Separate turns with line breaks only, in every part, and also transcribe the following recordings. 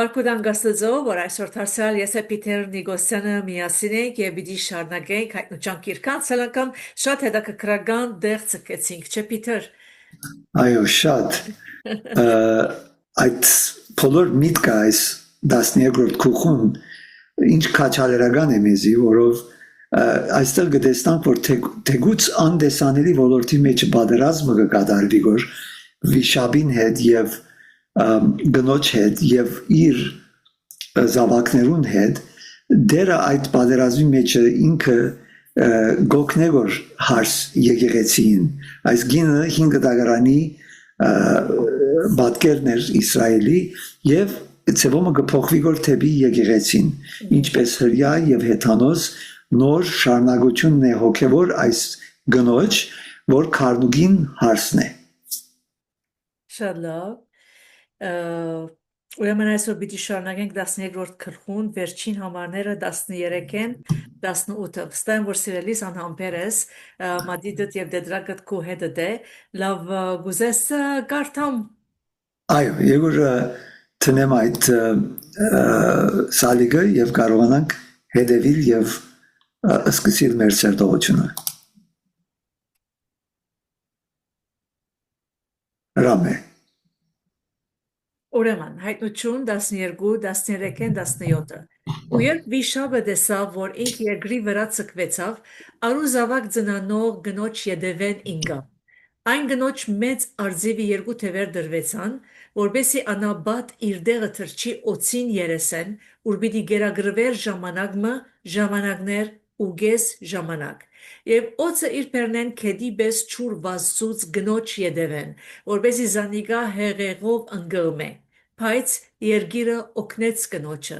Բարկուդան գաստծո, որ այսօր դարձյալ ես է Պիտեր Նիգոսյանը միասին ենք եւ պիտի շարունակենք հայտնության կիրքան ցելակամ շատ հետաքրքրական դեղ ցկեցինք, չէ Պիտեր։
Այո, շատ այդ բոլոր միտքը այս 12-րդ քուխուն ինչ քաչալերական է մեզի, որով այստեղ գտեսնանք, որ թեկուց անդեսանելի ոլորտի մեջ պատերազմը կկատարվի, որ վիշապին հետ եւ գնոջ հետ եւ իր զավակներուն հետ դերը այդ պատերազմի մեջ ինքը գոքնեգոր հարս եկեղեցին այս գինը 5 դագարանի բادکերներ Իսրայելի եւ ցեվոմը գփոխվի գոր թեպի եկեղեցին ինչպես հրյա եւ հեթանոս նոր շարունակությունն է հոգեվոր այս գնոջ որ քարնուգին հարսն է
Շատ լավ Ուրեմն այսօր պիտի շարունակենք 13-րդ քրխուն, վերջին համարները 13-ն, 18-ը։ Վստահ եմ, որ սիրելիս անհամբեր ես, մադիդդ եւ դեդրագդ քո հետդ է, լավ գուզես կարդամ։
Այո, եգուր տնեմ այդ սալիգը եւ կարողանանք հետևել եւ սկսել մեր սերտողությունը։ Ռամե
Ուրեմն, հայտնություն 12, 13-ն, 17-ը։ Ու երբ վիշապը տեսավ, որ ինք երկրի վրա ցկվեցավ, արու զավակ ծնանող գնոջ յետևեն ինգավ։ Այն գնոջ մեծ արձիվի երկու թևեր դրվեցան, որբեսի անաբատ իր դեղը թրջի օծին երեսեն, ուր պիտի գերագրվեր ժամանակներ ու գես ժամանակ։ Եվ օծը իր պերնեն քեդի բես չուր վազծուց գնոջ յետևեն, որբեսի զանիգա հեղեղով ընգղմե։ Բայց երգիրը օգնեց գնոջը,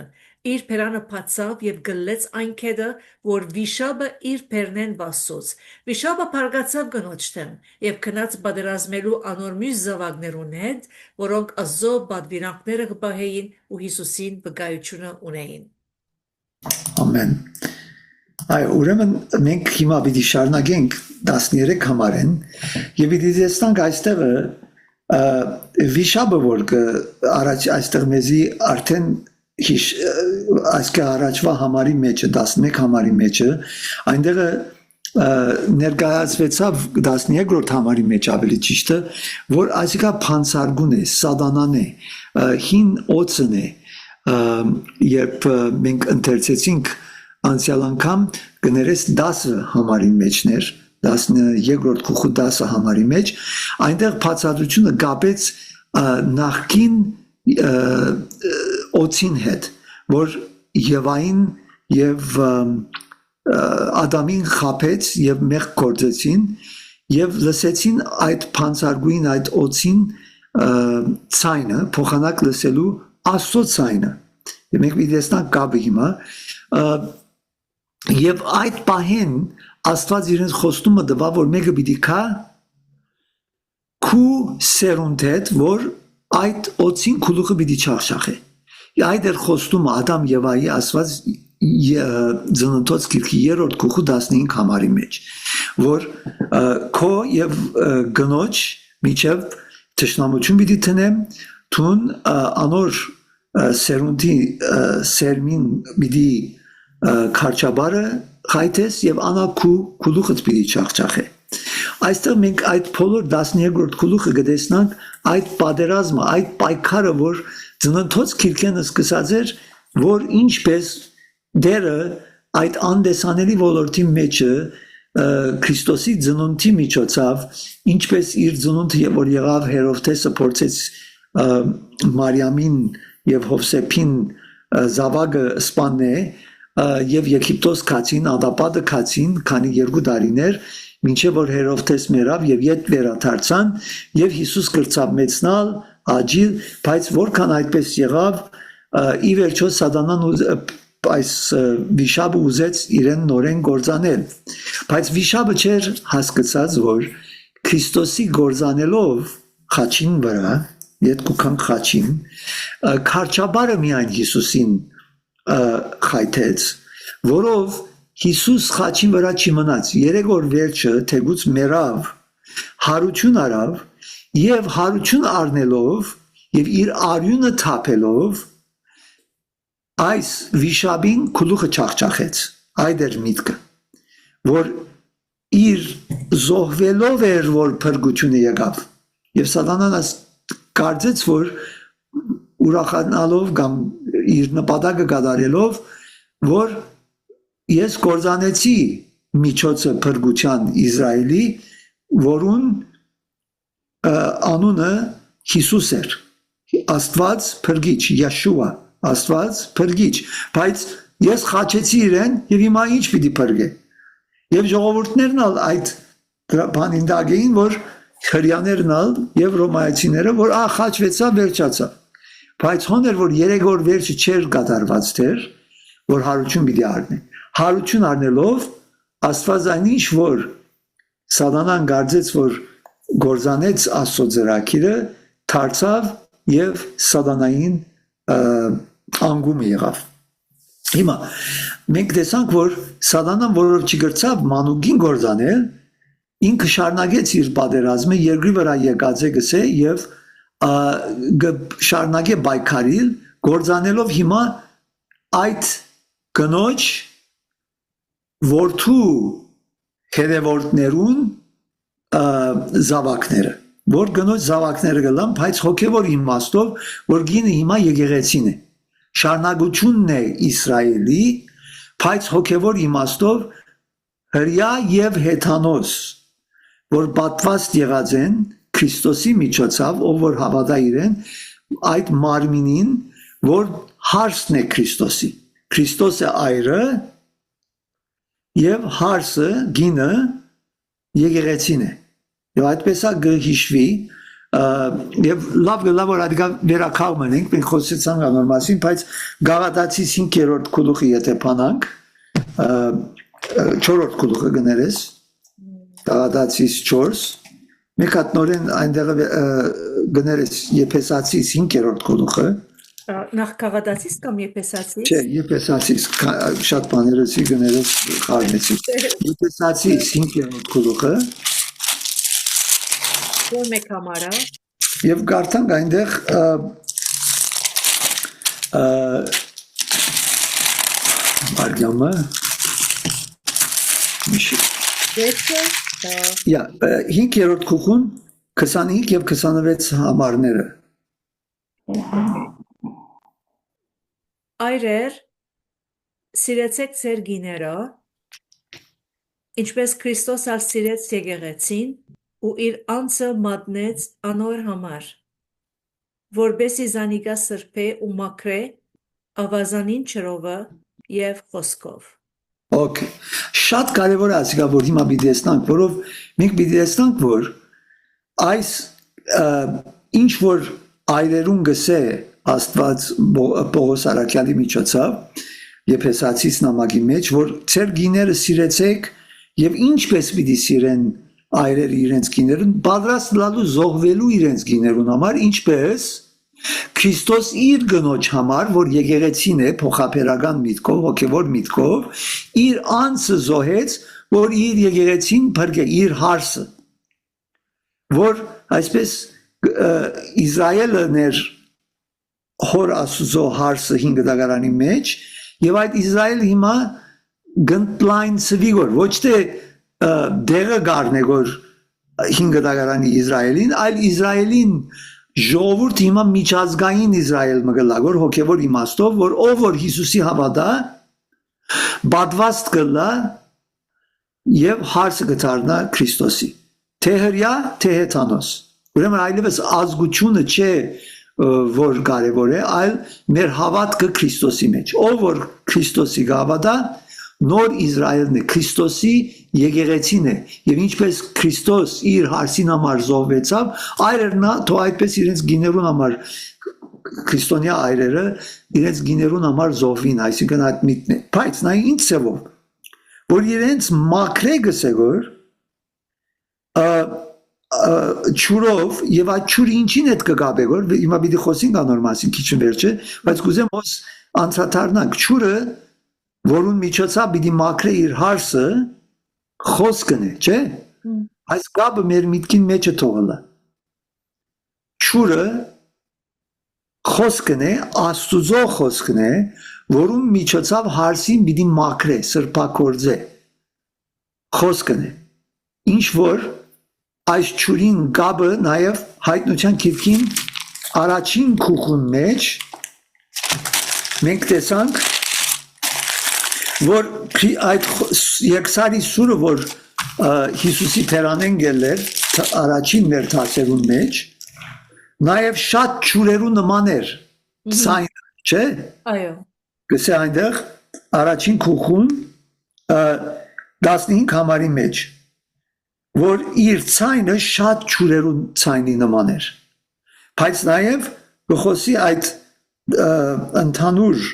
իր պերանը բացավ եւ գլեց այն քեդը, որ վիշապը իր պերնեն վասոց։ Վիշապը փարգացավ գնոջ թեմ եւ քնած պատերազմելու անոր մյուս զավակներուն հետ, որոնք ազո բադվիրանքները կբահեին ու Հիսուսին վկայությունը ունեին։
Ամեն Այո, ուրեմն մենք հիմա պիտի շարունակենք 13 համարեն եւ պիտի տեսնանք այստեղը վիշապը որ առաջ այստեղ մեզի արդեն այսքա առաջվա համարի մեջը 11 համարի մեջը այնտեղը ներկայացվեցավ 13-րդ համարի մեջ ավելի ճիշտ է որ այսիկա փանցարգուն է սատանան է հին օծն է երբ մենք ընթերցեցինք անցյալ անգամ կներես 10 համարի մեջներ 12-րդ քուխու 10 համարի մեջ այնտեղ բացատրությունը գապեց նախքին օծին հետ որ Եվային եւ Ադամին խապեց եւ մեղք գործեցին եւ լսեցին այդ փանցարգույն այդ օծին ցայնը փոխանակ լսելու Աստծո ցայնը եւ մենք դիտեցնանք կապը հիմա եւ այդ պահին Աստված իրենց խոստումը տվա որ մեկը պիտի քա քու սերունդ որ այդ օծին քուլուխը պիտի չախշախե այդ էր խոստումը Ադամ Եվայի Աստված ծննդոց գիրքի 3-րդ քուխու 15 համարի մեջ որ քո եւ գնոջ միջև ճշնամություն պիտի տնեմ թուն անոր սերունդի սերմին պիտի քարչաբարը խայթես եւ անակու քուլուխը պիտի չախչախե այստեղ մենք այդ բոլոր 13-րդ քուլուխը գտեսնանք այդ պատերազմը այդ պայքարը որ ծննդոց քիրքենը սկսած էր որ ինչպես դերը այդ անդեսանելի ոլորտի մեջը Քրիստոսի ծնունդի միջոցով ինչպես իր ծնունդը որ եղավ Հերովդեսը փորձեց Մարիամին եւ Հովսեփին զավակը սպանե եւ Եգիպտոս քացին ադապատը քացին քանի 2 տարիներ մինչեւ որ Հերովդես մեռավ եւ յետ վերադարձան եւ Հիսուս կրծավ մեծնալ աջիլ բայց որքան այդպես եղավ ի վերջո սատանան այս վիշապը ուզեց իրեն նորեն գործանել բայց վիշապը չէր հասկացած որ Քրիստոսի գործանելով խաչին վրա յետքուքան խաչին քարչաբարը միայն Հիսուսին խայթեց որով Հիսուս խաչին վրա չմնաց 3 օր վերջը թեգուց մեռավ հարություն արավ եւ հարություն առնելով եւ իր արյունը թափելով այս վիշաբին քուլուխը չախճախեց, այդ էր միտքը, որ իր զոհվելով էր, որ փրկությունը եկավ, եւ սատանան կարծեց, որ ուրախանալով կամ իր նպատակը կատարելով, որ ես կործանեցի միջոցը փրկության Իսրայելի, որուն անունը Հիսուս էր, Աստված փրկիչ, Յեշուա, Աստված փրկիչ, բայց ես խաչեցի իրեն եւ հիմա ինչ պիտի փրկե։ Եվ ժողովուրդներն ալ այդ բանին դագեին, որ հрьяաներն ալ եւ ռոմայացիները, որ խաչվեցա, վերջացա։ Բայց հոներ, որ 3 օր վերջը չէր կատարված դեր, որ հարություն պիտի առնի։ Հարություն առնելով Աստվածային ինչ որ սատանան գարձեց, որ գործանեց Աստծո ծրագիրը, դարձավ եւ սատանային անգում եղավ։ Հիմա մենք տեսանք, որ սատանան որով չգրցավ մանուկին գործանել, ինքը շարունակեց իր պատերազմը, երկրի վրա եկած է գսե եւ շարունակե պայքարիլ, գործանելով հիմա այդ կնոջ որդու հետևորդներուն զավակները, որ կնոջ զավակները գլան, բայց հոգևոր իմաստով, որ գինը հիմա եկեղեցին է, շարունակությունն է Իսրայելի, բայց հոգևոր իմաստով հրյա եւ հեթանոս, որ պատված եղած են Քրիստոսի միջոցով, ով որ հավատա իրեն, այդ մարմինին, որ հարսն է Քրիստոսի, Քրիստոսը այրը եւ հարսը գինը եկեղեցին է։ Եվ այդպես է գհիշվի եւ լավ որ այդ վերականգնում ենք, մենք խոսեցանք անոր մասին, բայց Գաղատացի 5-րդ գլուխի եթե բանանք 4-րդ գլուխը գներես Գաղատացի 4 մեկ հատ նորեն այնտեղ գներես Եփեսացի 5-րդ գլուխը
Նախ Գաղատացիս կամ Եփեսացիս։
Չէ, Եփեսացիս շատ բաներսի գներես խառնեցի։ Եփեսացի 5-րդ գլուխը
Որ մեկ համարա
եւ կարդանք այնտեղ Արգամը
Դեպքը
5-րդ գլուխուն 25 եւ 26 համարները
Այրեր սիրեցեք ձեր գիները ինչպես Քրիստոս ալ սիրեց եկեղեցին ու իր անձը մատնեց անոր համար որբեսի զանիկա սրբե ու մաքրե ավազանին ջրովը եւ խոսքով
Okay. Շատ կարևոր է ասիկա, որ հիմա պիտի տեսնանք, որով մենք պիտի տեսնանք, որ այս ինչ որ այրերուն գսե Աստված Պողոս Արաքյալի միջոցով Եփեսացիս նամակի մեջ, որ ձեր գիները սիրեցեք եւ ինչպես պիտի սիրեն այրերը իրենց գիներուն, պատրաստ լալու զոհվելու իրենց գիներուն համար, ինչպես Քրիստոս իր գնոջ համար, որ եկեղեցին է փոխապերական միտքով, հոգևոր միտքով, իր անձը զոհեց, որ իր եկեղեցին փրկե իր հարսը, որ այսպես Իսրայելը ներ հոր Աստծո հարսը 5 դագարանի մեջ, եւ այդ Իսրայելը հիմա գնտլայն ծվիգոր, ոչ թե դեղը գարնե որ 5 դագարանի Իսրայելին, այլ Իսրայելին ժողովուրդ հիմա միջազգային Իսրայել մգլագոր հոգևոր իմաստով, որ ով որ Հիսուսի հավատա, պատվաստ կլա եւ հարսը կդառնա Քրիստոսի։ Թե հրյա, թե հեթանոս։ Ուրեմն այլևս ազգությունը չէ, որ կարևոր է, այլ մեր հավատքը Քրիստոսի մեջ։ Ով որ Քրիստոսի հավատա, նոր Իսրայելն է, Քրիստոսի եկեղեցին է, եւ ինչպես Քրիստոս իր հարսին համար զոհվեցավ, այրերնա թո այդպես իրենց գիներուն համար քրիստոնյա այրերը իրենց գիներուն համար զոհվին, այսինքն այդ միտն է։ Բայց նա ինչ ծավով, որ իրենց մաքրե գսեգոր ճուրով եւ այդ ճուրը ինչին հետ կգաբեգոր, հիմա պիտի խոսենք անոր մասին քիչ վերջը, բայց կուզեմ ոս անցաթարնանք ճուրը որուն միջոցով պիտի մաքրե իր հարսը խոսքն է, չէ՞։ Այս կապը մեր միտքին մեջը թողնա։ Ճուրը խոսքն է Աստուծո խոսքն է, որում միջոցով հարսին պիտի մաքրե, սրբակորձե։ Խոսքն է։ Ինչ որ այս ճուրին գաբը նաև հայտնության քիրքին առաջին քուխուն մեջ մենք տեսանք, որ այդ երկսարի սուրը, որ Հիսուսի Փերանեն գելեր առաջին մեր դասերուն մեջ, նաև շատ ճուրերու նման էր, ցայն, չէ՞։
Այո։
Գսե այնտեղ առաջին քուխուն 15 համարի մեջ, որ իր ցայնը շատ ճուրերու ցայնի նման էր։ Բայց նաև գխոսի այդ ընդհանուր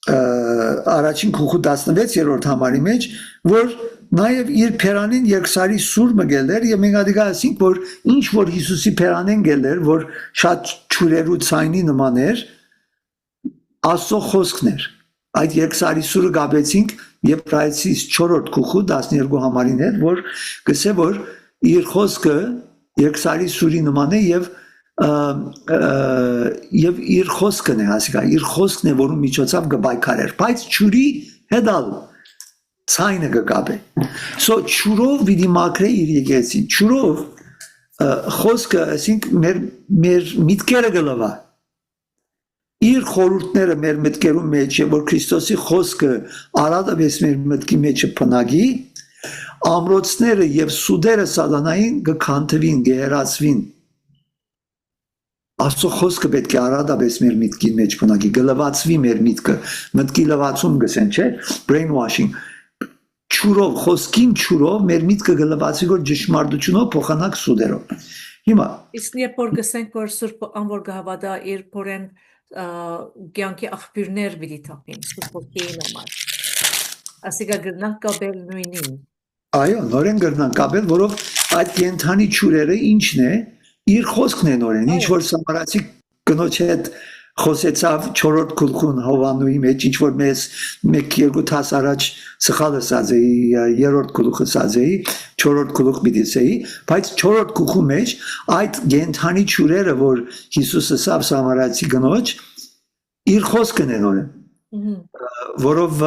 առաջին քուխու 16-րդ համարի մեջ, որ նաև իր Փերանին երկսարի սուր մգելեր եւ մենք ադիգա ասինք, որ ինչ որ Հիսուսի Փերանեն գելեր, որ շատ ճուրերու ցայնի նման էր, Աստծո խոսքն էր։ Այդ երկսարի սուրը գաբեցինք Եբրայեցիս 4-րդ քուխու 12 համարին հետ, որ գսե որ իր խոսքը երկսարի սուրի նման է եւ իր խոսքն է, ասիկա, իր խոսքն է, որում միջոցով գբայքարեր, բայց ճուրի հետալ ցայնը գկապե։ So ճուրով պիտի մաքրե իր եկեղեցին, ճուրով խոսքը, ասենք մեր միտքերը գլվա։ Իր խորհուրդները մեր մտքերում մեջ է, որ Քրիստոսի խոսքը արադավես մեր մտքի մեջը փնագի, ամրոցները եւ սուդերը սատանային գքանթվին, գերացվին։ Աստծո խոսքը պետք է արադավես մեր միտքի մեջ փնագի, գլվացվի մեր միտքը, մտքի լվացում գսեն, չէ՞, brainwashing։ Ճուրով, խոսքին ճուրով մեր միտքը գլվացվի, որ ճշմարտությունով փոխանակ սուդերով։ Հիմա
Իսկ երբ որ գսենք, որ Սուրբ անվոր գահավադա իր փորեն կյանքի աղբյուրներ պիտի թափին, Սուրբ ոգիի համար։ Ասիկա գրնանք կապել նույնին։
Այո, նորեն գրնանք կապել, որով այդ կենթանի ճուրերը ինչն է, իր խոսքն է նորեն, ինչ որ Սամարացի կնոջ հետ խոսեցավ 4-րդ գլխուն Հովաննուի մեջ, ինչ որ մեզ 1-2 տաս առաջ սխալը սազեի, 3-րդ գլուխը սազեի, 4-րդ գլուխ միտիսեի, բայց 4-րդ գլխու մեջ այդ գենթանի ճուրերը, որ Հիսուսը սավ Սամարացի կնոջ, իր խոսքն է նորեն, որով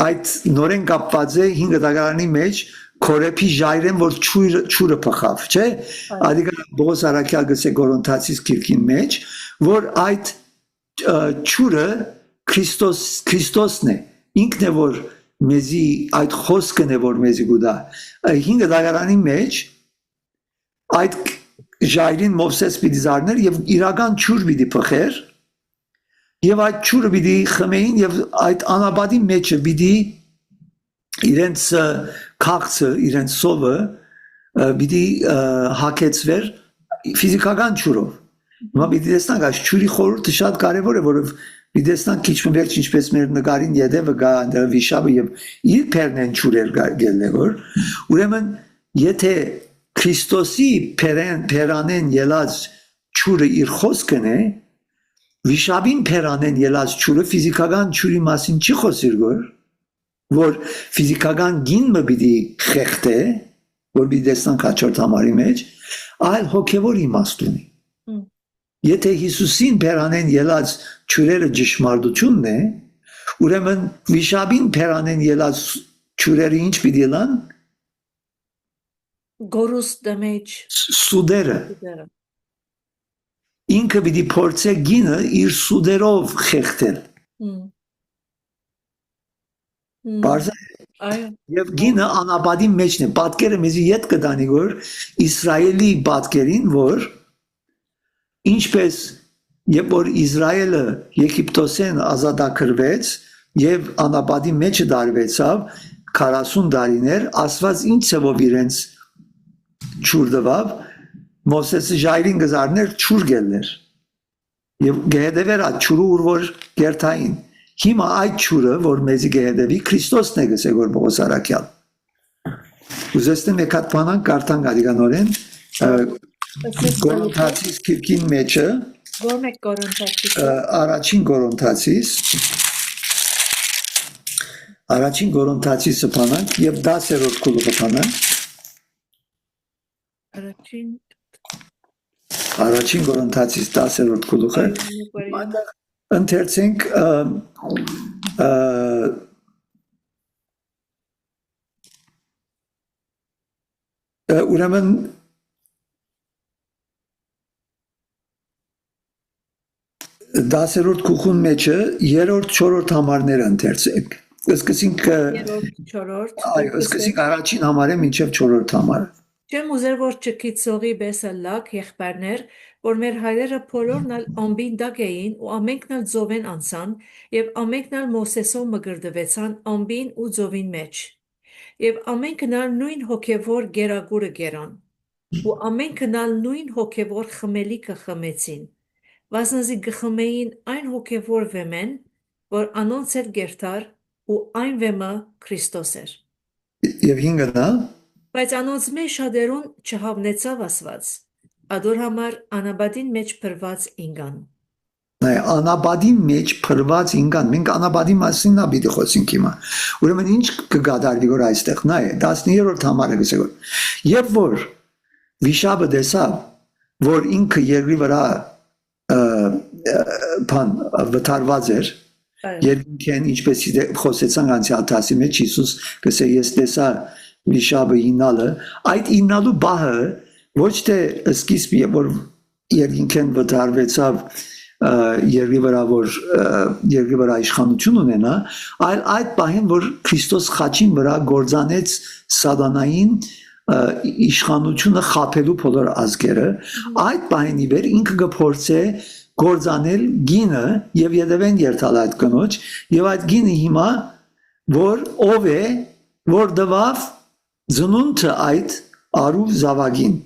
այդ նորեն կապված է 5 դագարանի մեջ Քորեփի ժայրեն, որ ճուրը փխավ, չէ՞։ Ադիգա Բողոս Արաքյալ գսե Կորինթացիս քիրքին մեջ, որ այդ ճուրը Քրիստոսն է, ինքն է որ մեզի այդ խոսքն է որ մեզի գուտա։ 5 դագարանի մեջ այդ ժայրին Մովսես պիտի զարներ եւ իրական ճուր պիտի փխեր եւ այդ ճուրը պիտի խմեին եւ այդ անաբադի մեջը պիտի իրենց քաղցը, իրենց սովը պիտի հակեցվեր ֆիզիկական ճուրով։ Հիմա պիտի տեսնանք, այս ճուրի խորհուրդը շատ կարևոր է, որով պիտի տեսնանք քիչ վերջ ինչպես մեր նկարին յետևը գա վիշապը եւ իր փերնեն ճուրեր գելն է որ ուրեմն եթե Քրիստոսի փերանեն ելած ճուրը իր խոսքն է, վիշապին փերանեն ելած ճուրը ֆիզիկական ճուրի մասին չի խոսիր որ ֆիզիկական գինը պիտի խեղդե, որ պիտի տեսնանք հաջորդ համարի մեջ, այլ հոգևոր իմաստ ունի։ Եթե Հիսուսին փերանեն ելած ճուրերը ճշմարտությունն է, ուրեմն վիշապին փերանեն ելած ճուրերը ինչ պիտի լան։
Գորուստը մեջ
Սուդերը։ Ինքը պիտի փորձե գինը իր սուդերով խեղդել։ Բարձր եւ գինը անաբադի մեջն է, պատկերը մեզի յետ կդանի որ Իսրայելի պատկերին, որ ինչպես երբ որ Իսրայելը Եգիպտոսեն ազատագրվեց եւ անաբադի մեջը դարվեցավ 40 տարիներ, Աստված ինչ ծավով իրենց ճուր դվավ, Մովսեսը ժայրին գզարներ ճուր գելներ եւ գեհդեվեր այդ ճուրը որ գերտային Հիմա այդ ճուրը, որ մեզի գեհդեվի, Քրիստոսն է գսե որ Բողոս Արաքյալ։ Ուզեստեմ եկատ բանան կարդանք ադիգանորեն Կորինթացիս քիրքին մեջը
Գորմեկ Կորինթացիս
առաջին Կորինթացիսը բանանք եւ 10-րդ գլուխը բանանք
Առաջին
առաջին Կորինթացիս 10-րդ գլուխը ընթերցենք ուրեմն 10-րդ գլխուն մեջը 3-րդ 4-րդ համարները ընթերցենք սկսենք առաջին համարը մինչև 4-րդ համարը
Չեմ ուզեր որ չկիցողի բեսը լակ եղբայրներ, որ մեր հայրերը բոլորն ալ ամբին դակ էին ու ամենքն ալ ձովեն անցան եւ ամենքն ալ Մովսեսով մգրդվեցան ամբին ու ձովին մեջ եւ ամենքն ալ նույն հոգեվոր գերագուրը գերան ու ամենքն ալ նույն հոգեվոր խմելիքը խմեցին վասնզի գխմեին այն հոգեվոր վեմեն որ անոնց էր գերտար ու այն վեմը Քրիստոս էր
եւ 5-ը
Բայց անոնց մեջ շատերուն չհավնեցավ ասված, ադոր համար անաբադին մեջ փրված ինգան։
Նայ անաբադին մեջ փրված ինգան, մենք անաբադի մասին նա պիտի խոսենք հիմա։ Ուրեմն ինչ կգադարվի որ այստեղ, նայ 10-րդ համարը գսե որ եւ որ վիշապը տեսավ, որ ինքը երկրի վրա բան վթարված էր երկինքեն ինչպես խոսեցանք անցյալ դասի մեջ Հիսուս գսե ես տեսա վիշապը ինալը այդ ինալու բահը ոչ թե սկիզբի որ երկինքեն վտարվեցավ երկրի վրա որ երկրի վրա իշխանություն ունենա այլ այդ բահին որ Քրիստոս խաչին վրա գործանեց սատանային իշխանությունը խափելու բոլոր ազգերը այդ բահին իբեր ինքը կփորձե գործանել գինը եւ յետևեն երթալ այդ կնոջ եւ այդ գինը հիմա որ ով է որ դվավ Զնունթը այդ արու զավագին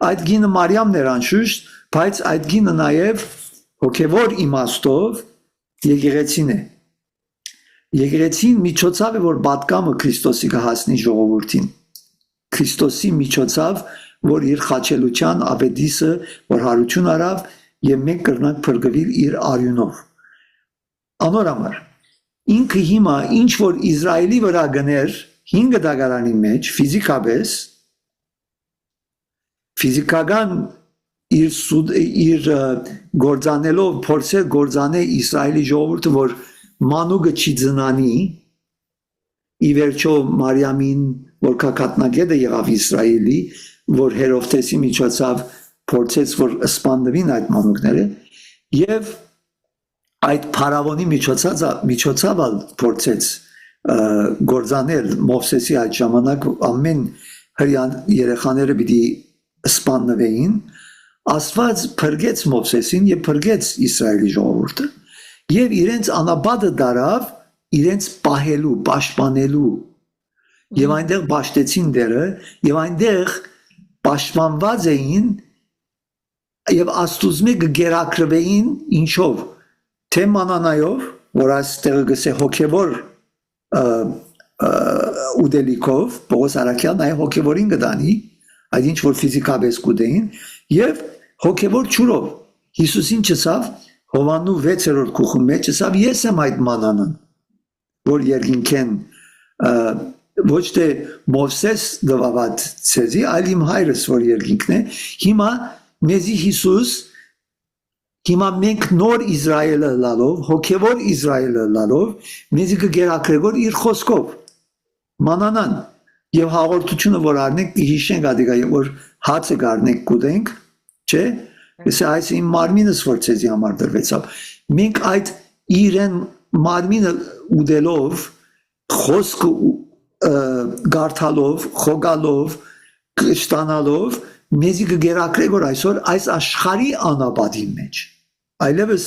այդ գինը Մարիամն էր անշուշտ բայց այդ գինը նաև հոգևոր իմաստով եկեղեցին է եկեղեցին միջոցով է որ պատկամը Քրիստոսի կհասնի ժողովրդին Քրիստոսի միջոցով որ իր խաչելության աբեդիսը որ հարություն արավ եւ մենք կրնանք փրկվել իր արյունով անորամար ինքը հիմա ինչ որ Իսրայելի վրա գներ 5 դագարանի մեջ ֆիզիկական իր գործանելով փորձել գործանել Իսրայելի ժողովուրդը որ մանուկը չի ծնանի ի վերջո Մարիամին որ կակատնագետը եղավ Իսրայելի որ Հերովդեսի միջոցով փորձեց որ սպանդվին այդ մանուկները եւ այդ փարավոնի միջոցով փորձեց գործանել Մովսեսի այդ ժամանակ ամեն հрьян երեխաները պիտի սպանվեին Աստված փրկեց Մովսեսին եւ փրկեց Իսրայելի ժողովուրդը եւ իրենց անաբադը դարավ իրենց պահելու պաշտպանելու եւ այնտեղ ճաշտեցին դերը եւ այնտեղ պաշտպանված էին եւ Աստուծմե գերակրվեին ինչով թե մանանայով որ այստեղ գսե հոգեվոր ուդելիկով Պողոս Արաքյալն այ հոգևորին գտանի այդ ինչ որ ֆիզիկապես կուտեին եւ հոգևոր ճուրով Հիսուսին չսավ Հովանու 6-րդ գլխում մեջ ասավ ես եմ այդ մանանան որ երկինքեն ոչ թե Մովսես դվավատ ցեզի այլ իմ հայրս որ երկինքն է հիմա մեզի Հիսուս հիմա մենք նոր Իսրայելը լալով հոգևոր Իսրայելը լալով մեզի կգերակրեգոր իր խոսքով մանանան եւ հաղորդությունը որ արնենք հիշենք ադիգա որ հացը գարնենք կուտենք չէ Իսկ այս իմ մարմինս որ ցեզի համար դրվեցավ մենք այդ իրեն մարմինը ուդելով խոսք գարթալով խոգալով կշտանալով մեզի կգերակրե որ այսօր այս աշխարհի անաբադի մեջ այլևս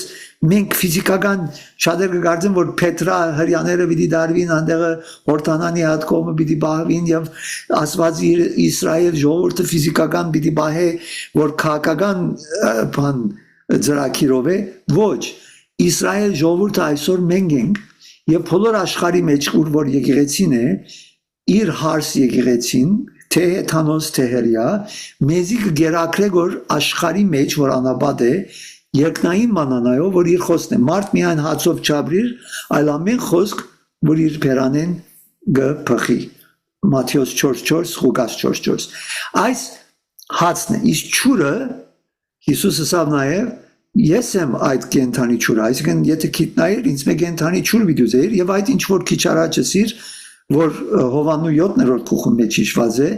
մենք ֆիզիկական շատեր կգարձեն որ Պետրա հрьяները պիտի դարվին այնտեղը հորտանանի հատկոմը պիտի բահվին եւ Աստված Իսրայել ժողովուրդը ֆիզիկական պիտի բահե որ քաղաքական բան ծրագիրով է ոչ Իսրայել ժողովուրդը այսօր մենք ենք եւ բոլոր աշխարհի մեջ որ եկեղեցին է իր հարս եկեղեցին թե թանոս թե հրյա մեզի կգերակրե որ աշխարհի մեջ որ անաբադ է երկնային մանանայով որ իր խոսքն է մարդ միայն հացով չաբրիր այլ ամեն խոսք որ իր բերանեն գփխի Մատթեոս 4:4 Ղուկաս 4:4 այս հացն է իսկ ճուրը Հիսուսը ասավ նաև ես եմ այդ կենթանի ճուրը, այսինքն եթե քիտնայր ինձ մեկ կենթանի ճուր վիդուզեիր եւ այդ ինչ որ քիչ առաջ ասիր, որ Հովանու 7-րդ գլխում մեջ հիշված է,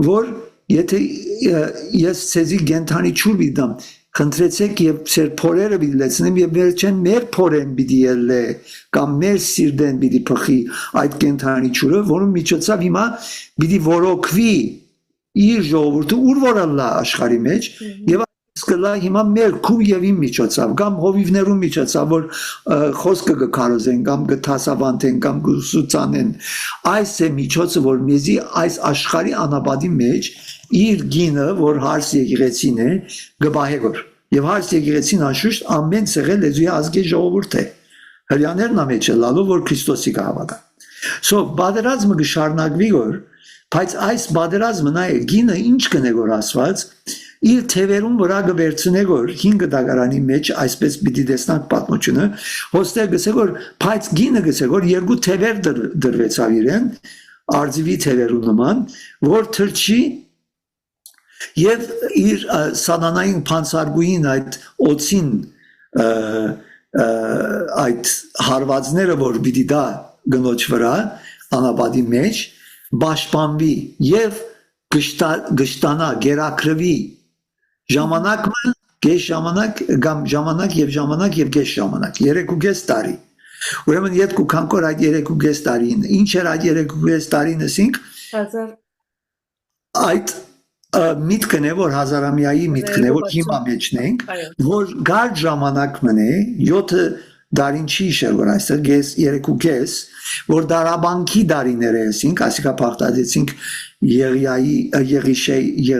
որ եթե ես ցեզի կենթանի ճուր վիդամ, խնդրեցեք եւ ծեր փորերը պիտի լեցնեմ եւ վերջեն մեր փորեն պիտի ելե կամ մեր սիրտեն պիտի փխի այդ կենթանի ճուրը, որում միջոցով հիմա պիտի որոքվի իր ժողովուրդը ուր որ ալլա աշխարհի մեջ եւ սկլա հիմա մեր քու եւ իմ միջոցով կամ հովիվներու միջոցով որ խոսքը կկարոզեն կամ կթասավանտեն կամ կուսուցանեն այս է միջոցը որ մեզի այս աշխարհի անաբադի մեջ իր գինը որ հարս եկեղեցին է գբահե որ եւ հարս եկեղեցին անշուշտ ամեն ցեղը լեզուի ազգի ժողովուրդ է հрьяաներն ամեջը լալով որ Քրիստոսի կհավատա so բادرազմը կշարունակվի որ բայց այս բادرազմը նայ գինը ինչ կնե որ ասված իր թևերուն վրա գվերցնե որ 5 դագարանի մեջ այսպես պիտի տեսնանք պատմությունը հոստեր գսե որ բայց գինը գսե որ երկու թևեր դրվեցավ իրեն արձիվի թևերու նման որ թրջի եւ իր սանանային փանցարգուին այդ օծին այդ հարվածները որ պիտի դա գնոջ վրա անաբադի մեջ բաշխանվի եւ գշտանա գերակրվի ժամանակը գեշ ժամանակ կամ ժամանակ եւ գեշ ժամանակ 3.5 տարի ուրեմն երկու քանքոր այդ 3.5 տարին ինչ էր այդ 3.5 տարին ասինք այդ միտքն է որ հազարամյայի միտքն է որ հիմա մեջն ենք որ գար ժամանակ մնե 7 դարին չի շեր որ այստեղ գես 3.5 որ դարաբանքի դարիներ էսինք ասիկա փախտացինք Եղիայի Եղիշեի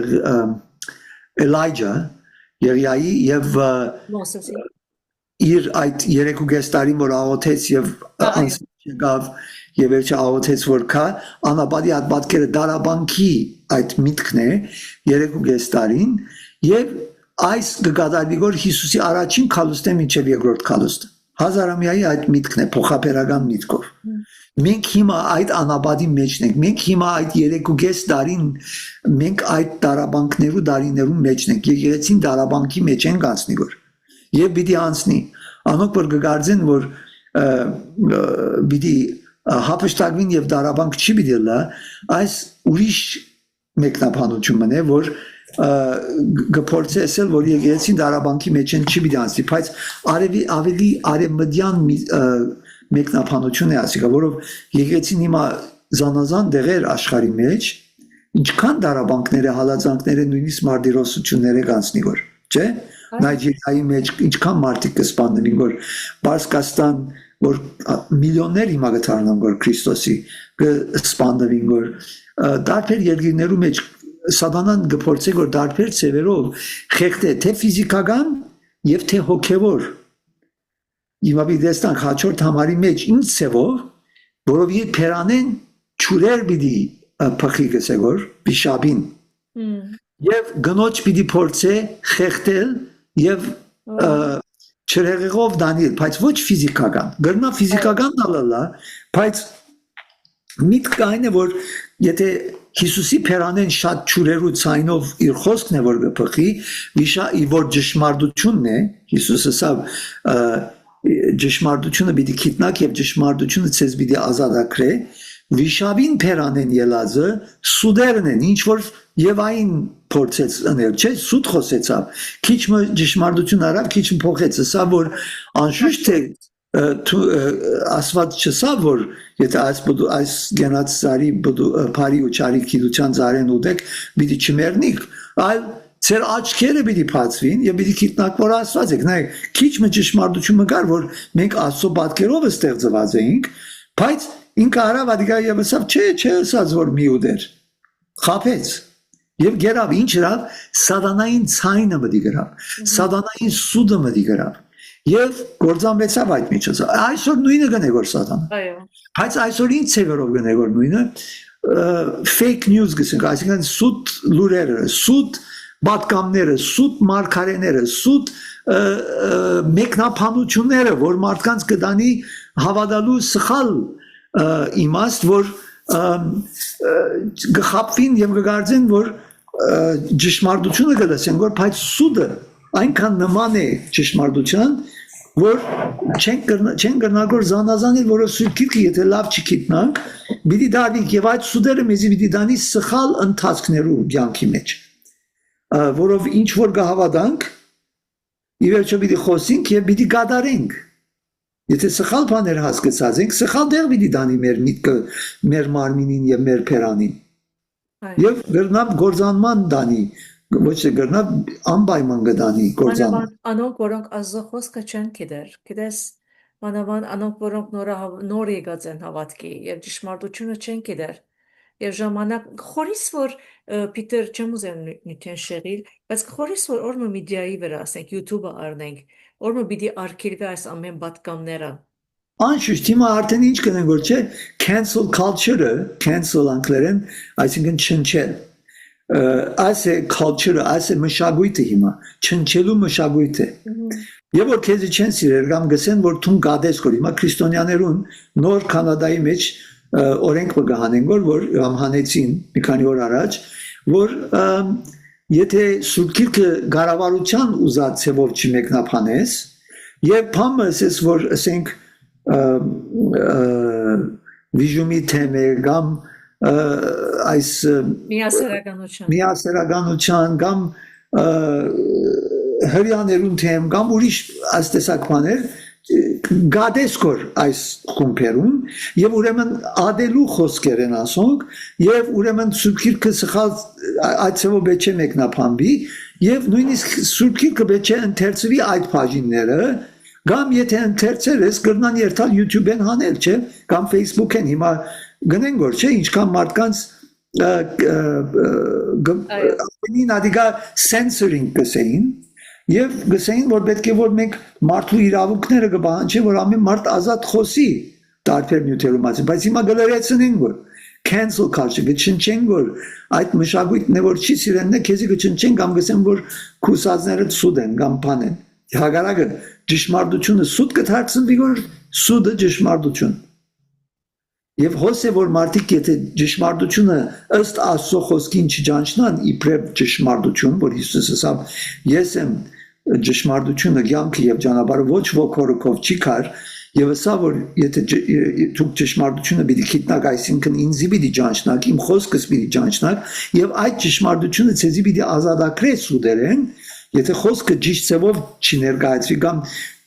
Էլիջա Եղիայի եւ իր այդ 3.5 տարին որ աղոթեց եւ եկավ եւ վերջը աղոթեց որ կա անաբադի այդ պատկերը դարաբանքի այդ միտքն է 3.5 տարին եւ այս կգադարվի որ Հիսուսի առաջին քալուստը մինչեւ երկրորդ քալուստը հազարամյայի այդ միտքն է փոխապերական միտքով մենք հիմա այդ անաբադի մեջն ենք մենք հիմա այդ 3.5 տարին մենք այդ դարաբանքներու դարիներու մեջն ենք եկեղեցին դարաբանքի մեջ են գանցնի որ եւ պիտի անցնի անոնք որ կգարձեն որ պիտի հապշտակվին եւ դարաբանք չի պիտի լա այս ուրիշ մեկնաբանությունն է որ գփորձել որ եկեղեցին դարաբանքի մեջ են չի պիտի անցնի բայց ավելի արևմտյան մեկնաբանություն է ասիկա որով եկեղեցին հիմա զանազան դեղեր աշխարհի մեջ ինչքան դարաբանքները հալածանքները նույնիսկ մարտիրոսությունները կանցնի որ չէ Նայջերիայի մեջ ինչքան մարդիկ կսպանվին որ Պարսկաստան որ միլիոններ հիմա կդառնան որ Քրիստոսի կսպանվին որ դարբեր երկրներու մեջ սատանան գործի որ դարբեր ծևերով խեղդե թե ֆիզիկական եւ թե հոգեվոր հիմա դեսնանք հաջորդ համարի մեջ ինչ ծևով որով իր փերանեն ճուրեր պիտի փխի գսեգոր բիշաբին եւ գնոջ պիտի փորձե խեղդել եւ չրեղեղով դանել բայց ոչ ֆիզիկական գրնա ֆիզիկական դալալա բայց միտքը այն է որ եթե Հիսուսի փերանեն շատ ճուրերու ցայնով իր խոսքն է որ գփխի վիշա որ ճշմարտությունն է Հիսուսը սա ճշմարտությունը պիտի քիտնակ եւ ճշմարտությունը ցեզ պիտի ազատագրե վիշավին փերանեն ելածը սուդերն են ինչ որ եւ այն փորձեց անել չէ սուտ խոսեցավ քիչ մը ճշմարտություն արավ քիչ փոխեց սա որ անշուշտ է ասված չսա որ եթե այս գենած ծարի բարի ու չարի քիդության ծարեն ուտեք պիտի չմեռնիք այլ ծեր աչքերը պիտի բացվին եւ պիտի քիտնակ որ ասված եք նայ քիչ մը ճշմարտություն մգար որ մենք աստծո պատկերով ստեղծված էինք բայց ինքը արավ ադիգա եւ ասավ չէ ասած որ մի ուտեր խափեց եւ գերավ ինչ հրավ սատանային ցայնը մտի գրավ սատանային սուդը մտի գրավ եւ գործամեցավ այդ միջոցով այսօր նույնը գնե որ սատանա այո բայց այսօր ինչ ծևերով գնե որ նույնը fake news գսենք այսինքն սուտ լուրերը սուտ պատկամները սուտ մարգարեները սուտ մեկնաբանությունները որ մարդկանց կդանի հավատալու սխալ իմաստ որ գխապվին եւ գգարձեն որ ճշմարտությունը գտեսեն որ բայց սուդը այնքան նման է ճշմարտության, որ չեն գնալ զանազանել, որը Սուրբ Գիրքը եթե լավ չգիտնանք, պիտի դառնի եւ այդ սուդերը մեզի պիտի դանի սխալ ընթացքներու կյանքի մեջ, որով ինչ որ կհավատանք, ի վերջո պիտի խոսենք եւ պիտի կատարենք։ Եթե սխալ բաներ հասկացած ենք, սխալ դեղ պիտի դանի մեր միտքը, մեր մարմինին եւ մեր փերանին։ Եվ գրնապ գործանման դանի, ոչ թե գրնապ անպայման կդանի գործանման։
Անոնք, որոնք Աստծո խոսքը չեն գիտեր, մանավանդ անոնք, որոնք նոր եկած են հավատքի եւ ճշմարտությունը չեն գիտեր։ Եվ ժամանակ խորիս որ Պիտեր չեմ ուզում նույնեն շեղիլ, բայց խորիս որ օրը մեդիայի վրա, ասենք YouTube-ը առնենք, օրը պիտի արգելվի այս ամեն պատկամները։
Անշուշտ հիմա արդեն ինչ կնենք որ չէ, cancel culture-ը, cancel անգլերեն, այսինքն չնչել։ Այս է culture-ը, այս է մշակույթը հիմա, չնչելու մշակույթը։ Եվ որ քեզի չեն սիրել, կամ գսեն որ թուն գադես կոր, հիմա քրիստոնյաներուն նոր Կանադայի մեջ օրենք կգահանենք որ հանեցին մի քանի օր առաջ, որ եթե Սուրբ Գիրքը գարավարության ուզած ցևով չմեկնաբանես, եւ բամը ասես որ ասենք վիժումի թեմը կամ այս միասերականության կամ հрьяաներուն թեմ կամ ուրիշ աստեսակ բաներ գադեսկոր այս խումբերուն եւ ուրեմն ադելու խոսքեր են ասոնք եւ ուրեմն Սուրբ Գիրքը սխալ այդ ցավը բեչե մեկնաբանվի եւ նույնիսկ Սուրբ Գիրքը բեչե ընթերցվի այդ բաժինները կամ եթե ընթերցես կգնան երթալ YouTube-են հանել չէ կամ Facebook-են հիմա գնեն որ չէ ինչքան մարդկանց նադիգա censoring կսեին Եվ գսեին, որ պետք է որ մենք մարդու իրավունքները կպահանջենք, որ ամեն մարդ ազատ խոսի տարբեր նյութերում մասին, բայց հիմա գլերեցնենք որ cancel culture, գչնչենք որ այդ մշակույթն է որ չի սիրեն, քեզի գչնչենք կամ գսեն որ քուսածները սուդ են կամ բան են։ Հակառակը ճշմարտությունը սուդ կդարձնվի որ սուդը ճշմարտություն։ Եվ հոսե որ մարդիկ եթե ճշմարտությունը ըստ Աստծո խոսքին չճանչնան իբրև ճշմարտություն, որ Հիսուսը ասավ ես եմ ճշմարտությունը, կյանքը եւ ճանապարհը ոչ ոք հորքով չի կար եւ ասա որ եթե դուք ճշմարտությունը պիտի գիտնաք, այսինքն ինձի պիտի ճանչնաք, իմ խոսքս պիտի ճանչնաք եւ այդ ճշմարտությունը ցեզի պիտի ազատագրե սուդերեն, եթե խոսքը ճիշտ ցևով չներկայացվի կամ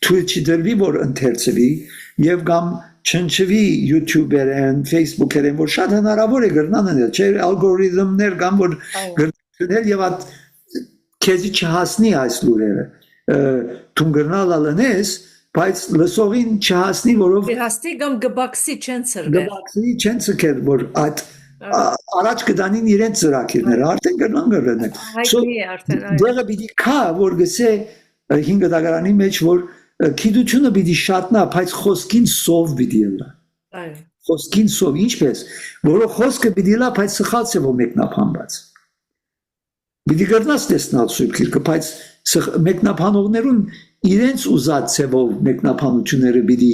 թույլ չդրվի որ ընթերցվի եւ կամ չնչվի YouTube-երեն, Facebook-երեն, որ շատ հնարավոր է գրնան անել, չէ, ալգորիթմներ կամ որ գրնել եւ այդ քեզի չհասնի այս լուրերը։ Դու գրնալ ալնես, բայց լսողին չհասնի, որով
հասնի կամ գբաքսի չեն ծրվել։
Գբաքսի չեն ծրկել, որ այդ առաջ կդանին իրենց ծրակիրները, արդեն գրնան գրնել։
Հայտնի է արդեն։
Դեղը պիտի կա, որ գսե 5 դագարանի մեջ որ Քիդությունը պիտի շատնա, բայց խոսքին սով պիտի լա։
Այո։
Խոսքին սով ինչպես, որը խոսքը պիտի լա, բայց սխալ ցևով մեկնաբանված։ Պիտի գրնաս տեսնալ Սուրբ Գիրքը, բայց մեկնաբանողներուն իրենց ուզած ցևով մեկնաբանությունները պիտի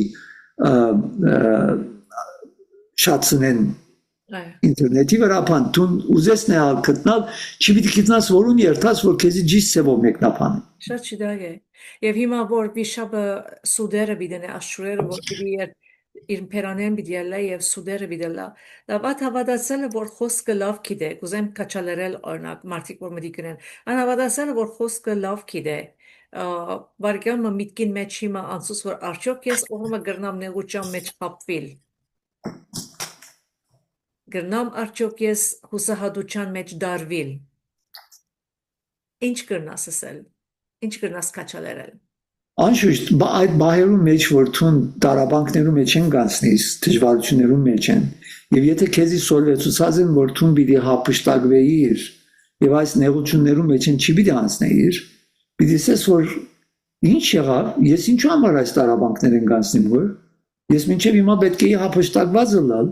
շատցնեն ինտերնետի վրա բան, դու ուզես նայել գտնալ, չպիտի գտնաս որուն երթաս, որ քեզի ճիշտ ցևով մեկնաբանը։
Շատ չդագ է։ Եվ հիմա որ վիշապը սուդերը բիդենե աշուրերը որ պիտի իր փերանեն պիտի լա եւ սուդերը պիտի լա։ Լավատ հավատացել որ խոսքը լավ գիտե, կուզեմ կաչալերել օրինակ մարդիկ որ մտի գնեն։ Ան հավատացել որ խոսքը լավ գիտե։ Վարկյանը միտքին մեջ հիմա անցուս որ արդյոք ես օրը գրնամ նեղուճան մեջ փապվիլ։ Գրնամ արդյոք ես հուսահատության մեջ դարվիլ։ Ինչ կրնաս ասել։ Ինչ կրնաս կաչալերել։
Անշուշտ այդ բահերում մեջ որ թուն տարաբանկներում մեջ են գանցնես, դժվարություններում մեջ են։ Եվ եթե քեզի սորվեցուցած են որ թուն պիտի հապշտակվեիր եւ այս նեղություններում մեջ են չի պիտի անցնեիր, պիտի ասես որ ինչ եղավ, ես ինչու համար այս տարաբանկներ են գանցնիմ որ ես մինչեւ հիմա պետք է հապշտակված լալ։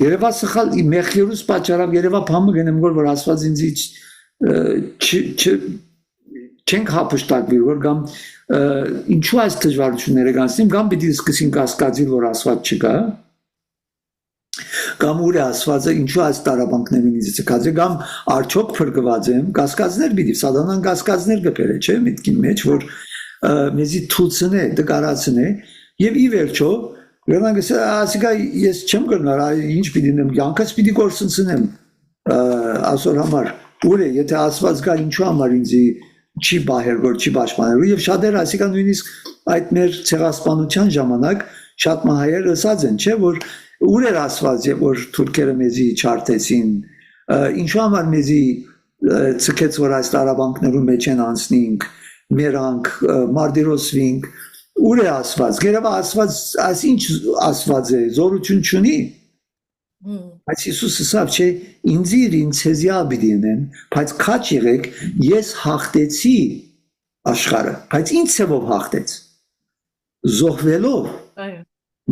Երևա սխալ մեղքերուս պատճառով երևա բամը գնեմ որ ասված ինձ չենք հապշտակվի որ կամ ինչու այս դժվարությունները գանցնիմ կամ պիտի սկսենք կասկածել որ ասված չկա կամ ուր է ասվածը ինչու այս տարաբանքներին իծկած է կամ արդյոք փրկված եմ կասկածներ պիտի սատանան կասկածներ կբերե չէ միտքին մեջ որ մեզի թույցնե դկարացնե եւ ի վերջո գրանք ասիկա ես չեմ գնար ինչ պիտի նեմ յանքս պիտի կորսնցնեմ ասոր համար ուր է եթե ասված կա ինչու համար ինձի չի բահեր որ չի պաշտպանել եւ շատեր ասիկա նույնիսկ այդ մեր ցեղասպանության ժամանակ շատ մահայեր ասած են չէ որ ուր էր ասված եւ որ թուրքերը մեզի չարթեցին ինչու համար մեզի ցկեց որ այս տարաբանքներում մեջ են անցնինք մերանք մարտիրոսվինք ուր է ասված գերեւա ասված այս ինչ ասված է զորություն չունի Բայց Հիսուսը ասավ չէ ինձ ցեզիալ բիդինեն բայց քաչ եղեք ես հաղթեցի աշխարհը բայց ինչ ցեվով հաղթեց զոհվելով
Այո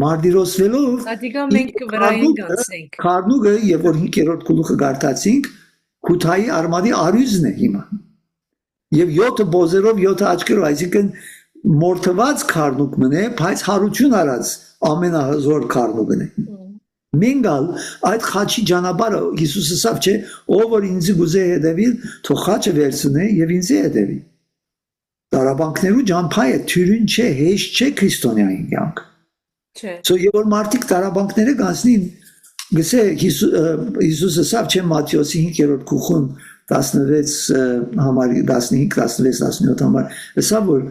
մարտիրոսվելով
Ադիգա մենք վրային գանցենք
քարնուգը եւ որ 5-րդ գլուխը գարտացինք քութայի արմադի արյուզն է հիմա եւ 7 բոզերով 7 աչքերով այսինքն մորթված քարնուկ մնե բայց հարություն արած ամենահզոր քարնուկն է Մենգալ այդ խաչի ճանապարհը Հիսուսը ասավ չէ ով որ ինձ գուզե հետևի թող խաչը վերցնե եւ ինձ հետևի Տարաբանքներու ճամփայը թյուրին չէ հեշտ չէ քրիստոնյային կյանք
Չէ
So եւ որ մարդիկ տարաբանքները գանցնին գսե Հիսուսը ասավ չէ Մատթեոսի 5-րդ գլխում 16 համարի 15 16 17 համար ասավ որ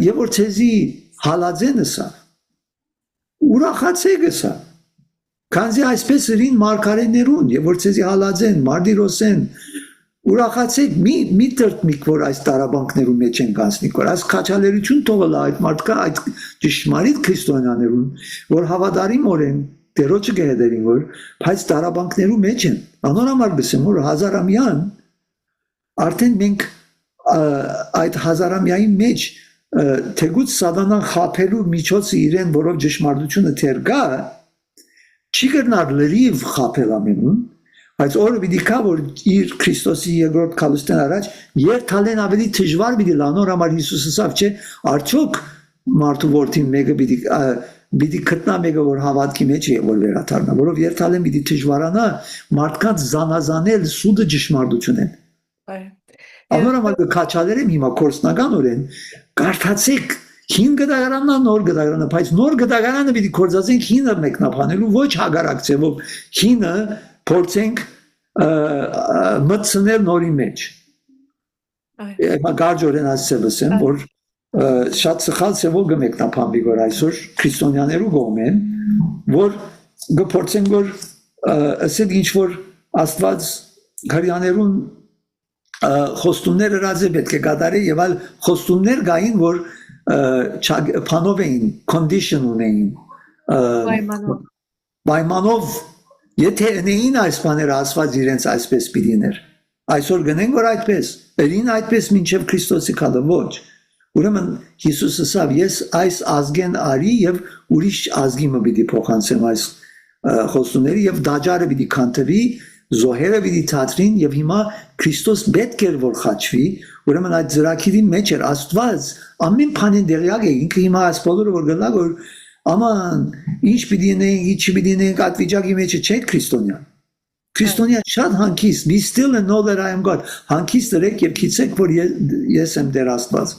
եւ որ ցեզի հալածեն ասավ ուրախացեք ասավ Քանզի այսպես ըրին մարգարեներուն եւ որ ցեզի հալածեն, մարտիրոսեն, ուրախացեք մի տրտմիկ որ այս տարաբանքներում մեջ են գանցնիկ որ այս քաչալերություն թողել այդ մարդկա այդ ճշմարիտ քրիստոնյաներուն որ հավատարիմորեն դերոջը գեհդերին որ բայց տարաբանքներում մեջ են անոնամար գսեմ որ հազարամյան արդեն մենք այդ հազարամյայի մեջ թեգուց սատանան խափելու միջոցը իրեն որով ճշմարտությունը թեր գա Չի կրնար լրիվ խապել ամենուն, բայց օրը պիտի կա, որ իր Քրիստոսի երկրորդ քալուստեն առաջ երթալեն ավելի դժվար պիտի լանոր համար Հիսուսը ասավ չէ, արդյոք մարդու որդին մեկը պիտի գտնա մեկը որ հավատքի մեջ է որ վերաթարնա, որով երթալեն պիտի դժվարանա մարդկանց զանազանել սուդը ճշմարտությունեն։
Այո
Անորոք քաչալերեմ հիմա կորսնականորեն կարդացեք Հին գդագարանն նոր գդագարանը, բայց նոր գդագարանը պիտի կորզածենք հինը մեկնաբանելու ոչ հագարակ ձևով հինը փորձենք մտցնել նորի մեջ։ Այո։ Գարջորեն ասեմ որ շատ սխալ ձևով կմեկնաբանվի որ այսօր քրիստոնյաներու կողմեն որ կփորձեն որ ասել ինչ որ Աստված քրիաներուն խոստումները ռազե պետք է կատարի եւ այլ խոստումներ գային որ Փանով էին, condition ունեին Պայմանով Եթե նեին այս բաները ասված իրենց այսպես պիտիներ Այսօր գնենք որ այդպես Երին այդպես մինչև Քրիստոսի կալը ոչ Ուրեմն Հիսուսը ասավ ես այս ազգեն արի եւ ուրիշ ազգի մը պիտի փոխանցեմ այս խոստումները եւ դաջարը պիտի քանթվի Զոհերը պիտի թատրին եւ հիմա Քրիստոս պետք էր որ խաչվի Ուրեմն այդ ծրագիրի մեջ էր Աստված ամեն բանին դերյակ է ինքը հիմա այս բոլորը որ գնա որ աման ինչ պիտի նենք ինչ պիտի նենք այդ վիճակի մեջ չէ քրիստոնյան Քրիստոնյա շատ հանգիստ be still and know that I am God հանգիստ եք եւ քիծեք որ ես եմ Տեր Աստված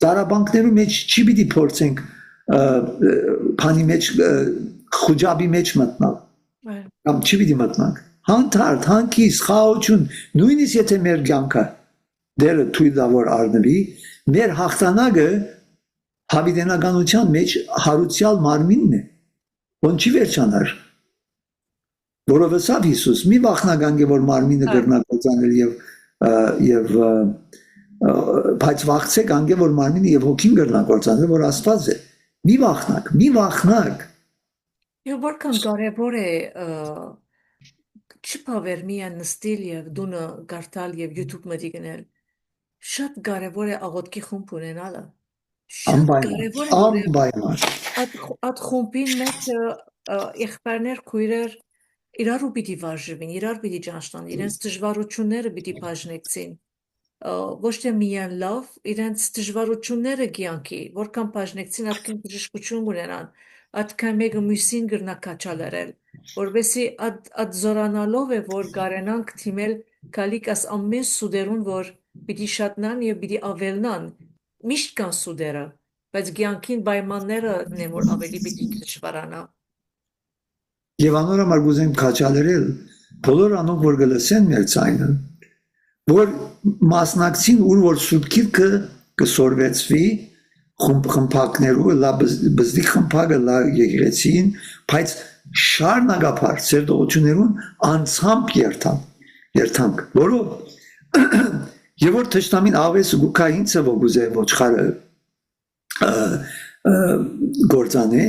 Տարաբանքներու մեջ չի պիտի փորձենք բանի մեջ խոջաբի մեջ մտնալ կամ չի պիտի մտնանք Հանդարտ, հանգիստ, խաղաղություն, նույնիսկ եթե մեր կյանքը դերը թույլավոր առնվի, մեր հաղթանակը հավիտենականության մեջ հարուցյալ մարմինն է, ոնց չի վերջանար, որովհետև Հիսուս մի վախնական է, որ մարմինը գրնա կործանել եւ բայց վախցեք անգե, որ մարմինը եւ հոգին գրնա կործանել, որ Աստված է, մի վախնակ
Եվ որքան կարևոր է չփավեր միան նստել եւ դունը գարտալ եւ YouTube մտի գնել շատ կարեւոր է աղոթքի խումբ ունենալը շատ կարեւոր է
անպայման
այդ խումբին մեջ եղբայրներ քույրեր իրար ու պիտի վարժվին իրար պիտի ճանչնան իրենց դժվարությունները պիտի բաժնեկցին ոչ թե միան լավ իրենց դժվարությունները կյանքի որքան բաժնեկցին արդեն բժշկություն ունենան այդքան մեկը մյուսին գրնա քաչալերել որովհետեւ այդ զորանալով է որ գարենանք թիմել գալիք աս ամեն սուդերուն որ պիտի շատնան եւ պիտի ավելնան միշտ կան սուդերը բայց ցանկին պայմանները նեմ որ ավելի պիտի դժվարանա
Եվ անորոք արգուզեմ քաչալերել բոլոր անոնք որ գլսեն մեր ցայնը որ մասնակցին ուր որ սուրբ գիրքը կսորվեցվի խմբակներու լա բզդի խմբակը լա եկեղեցին բայց շարնագապար ծերտողություններուն անցամբ երթանք որով եւ որ թշնամին ավես գուքային ծավո գուզե ոչխարը գործանե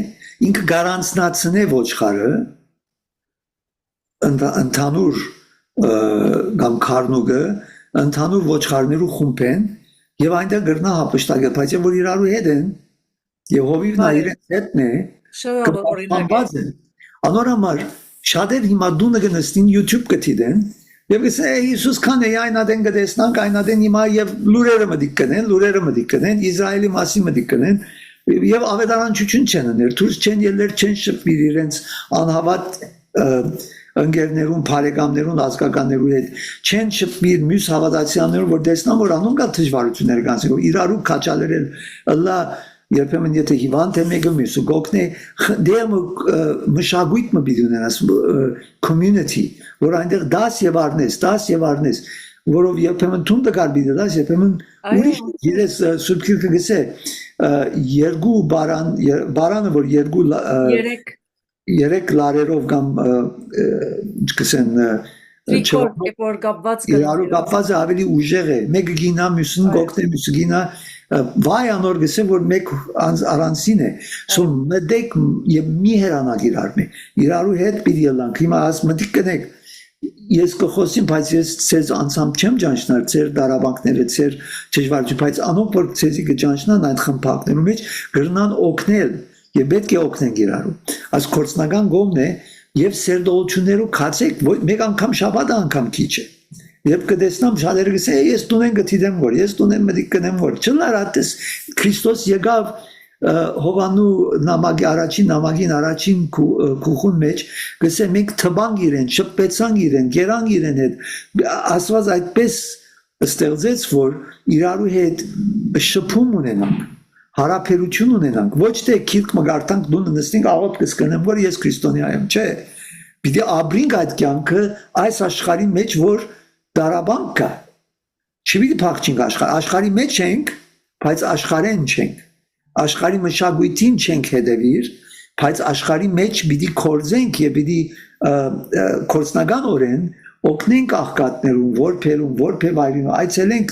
ինքը գարանցնացնե ոչխարը ընդհանուր կամ քարնուգը ընդհանուր ոչխարներու խումբեն եւ այնտեղ գրնա հապշտակել բայց որ իրարու հետ են եւ հովիվն իրենց հետն է կպահպանված են անորամար շատեր հիմա դունը գնստին YouTube կթիդեն եւ գսե Հիսուս քան է այնադեն գտեսնանք այնադեն հիմա եւ լուրերը մտիկ կնեն Իսրայելի մասի մտիկ կնեն եւ ավետարանչություն չեն ներ դուրս չեն ելներ չեն շփվիր իրենց անհավատ ընկերներուն, բարեկամներուն, ազգականներու հետ չեն շփվիր մյուս հավատացյալներուն, որ տեսնան որ անոնք կա դժվարություններ կանցնող իրարու քաչալերել ըլլա երբեմն եթե հիվանդ է մեկը մյուսը գոքնե դեմ մշակույթ մը բիդի ունենաս community որ այնտեղ 10 եւ արնես որով երբեմն թունդը կար բիդի դաս երբեմն ուրիշ իրես սուրբ գիրքը գսե երկու բարանը որ երկու երեք լարերով կամ չկսեն
որ
կապված ավելի ուժեղ է մեկը գինա մյուսին գոքնե մյուսը գինա վայ անոր գսե որ մեկ առանցին է սո մտեք եւ մի հերանակ իրարու հետ պիտի ելանք հիմա ասմտիկ կնեք ես կխոսեմ բայց ես ցեզ անցամ չեմ ճանչնալ ձեր դարաբանքները ձեր ճշվարություն բայց անոնք որ ցեզի կճանչնան այդ խմբակներու մեջ գրնան օգնել եւ պետք է օգնենք իրարու այս կորցնական գոմն է եւ սերդողություններու քացեք մեկ անգամ շաբաթը անգամ քիչ է եւ կդեսնամ շատերը գսե ես տունեն գտիդեմ որ ես տունեն մտիկ կնեմ որ չնարատես Քրիստոս եկավ Հովանու նամակի առաջին քուխուն մեջ գսե մենք թվանք իրեն շփվեցանք իրեն գերանք իրեն հետ Աստված այդպես ստեղծեց որ իրարու հետ շփում ունենանք հարաբերություն ունենանք ոչ թե քիրք մգարտանք դու նստենք աղոտ կսկնեմ որ ես քրիստոնյա եմ չէ պիտի ապրենք այդ կյանքը այս աշխարհի մեջ որ դարաբանք կա չպիտի փախչենք աշխարհի մեջ ենք բայց աշխարհեն չենք աշխարհի մշակույթին չենք հետևիր բայց աշխարհի մեջ պիտի կորձենք եւ պիտի կորցնականորեն օգնենք աղքատներուն, որբևայրին, այցելենք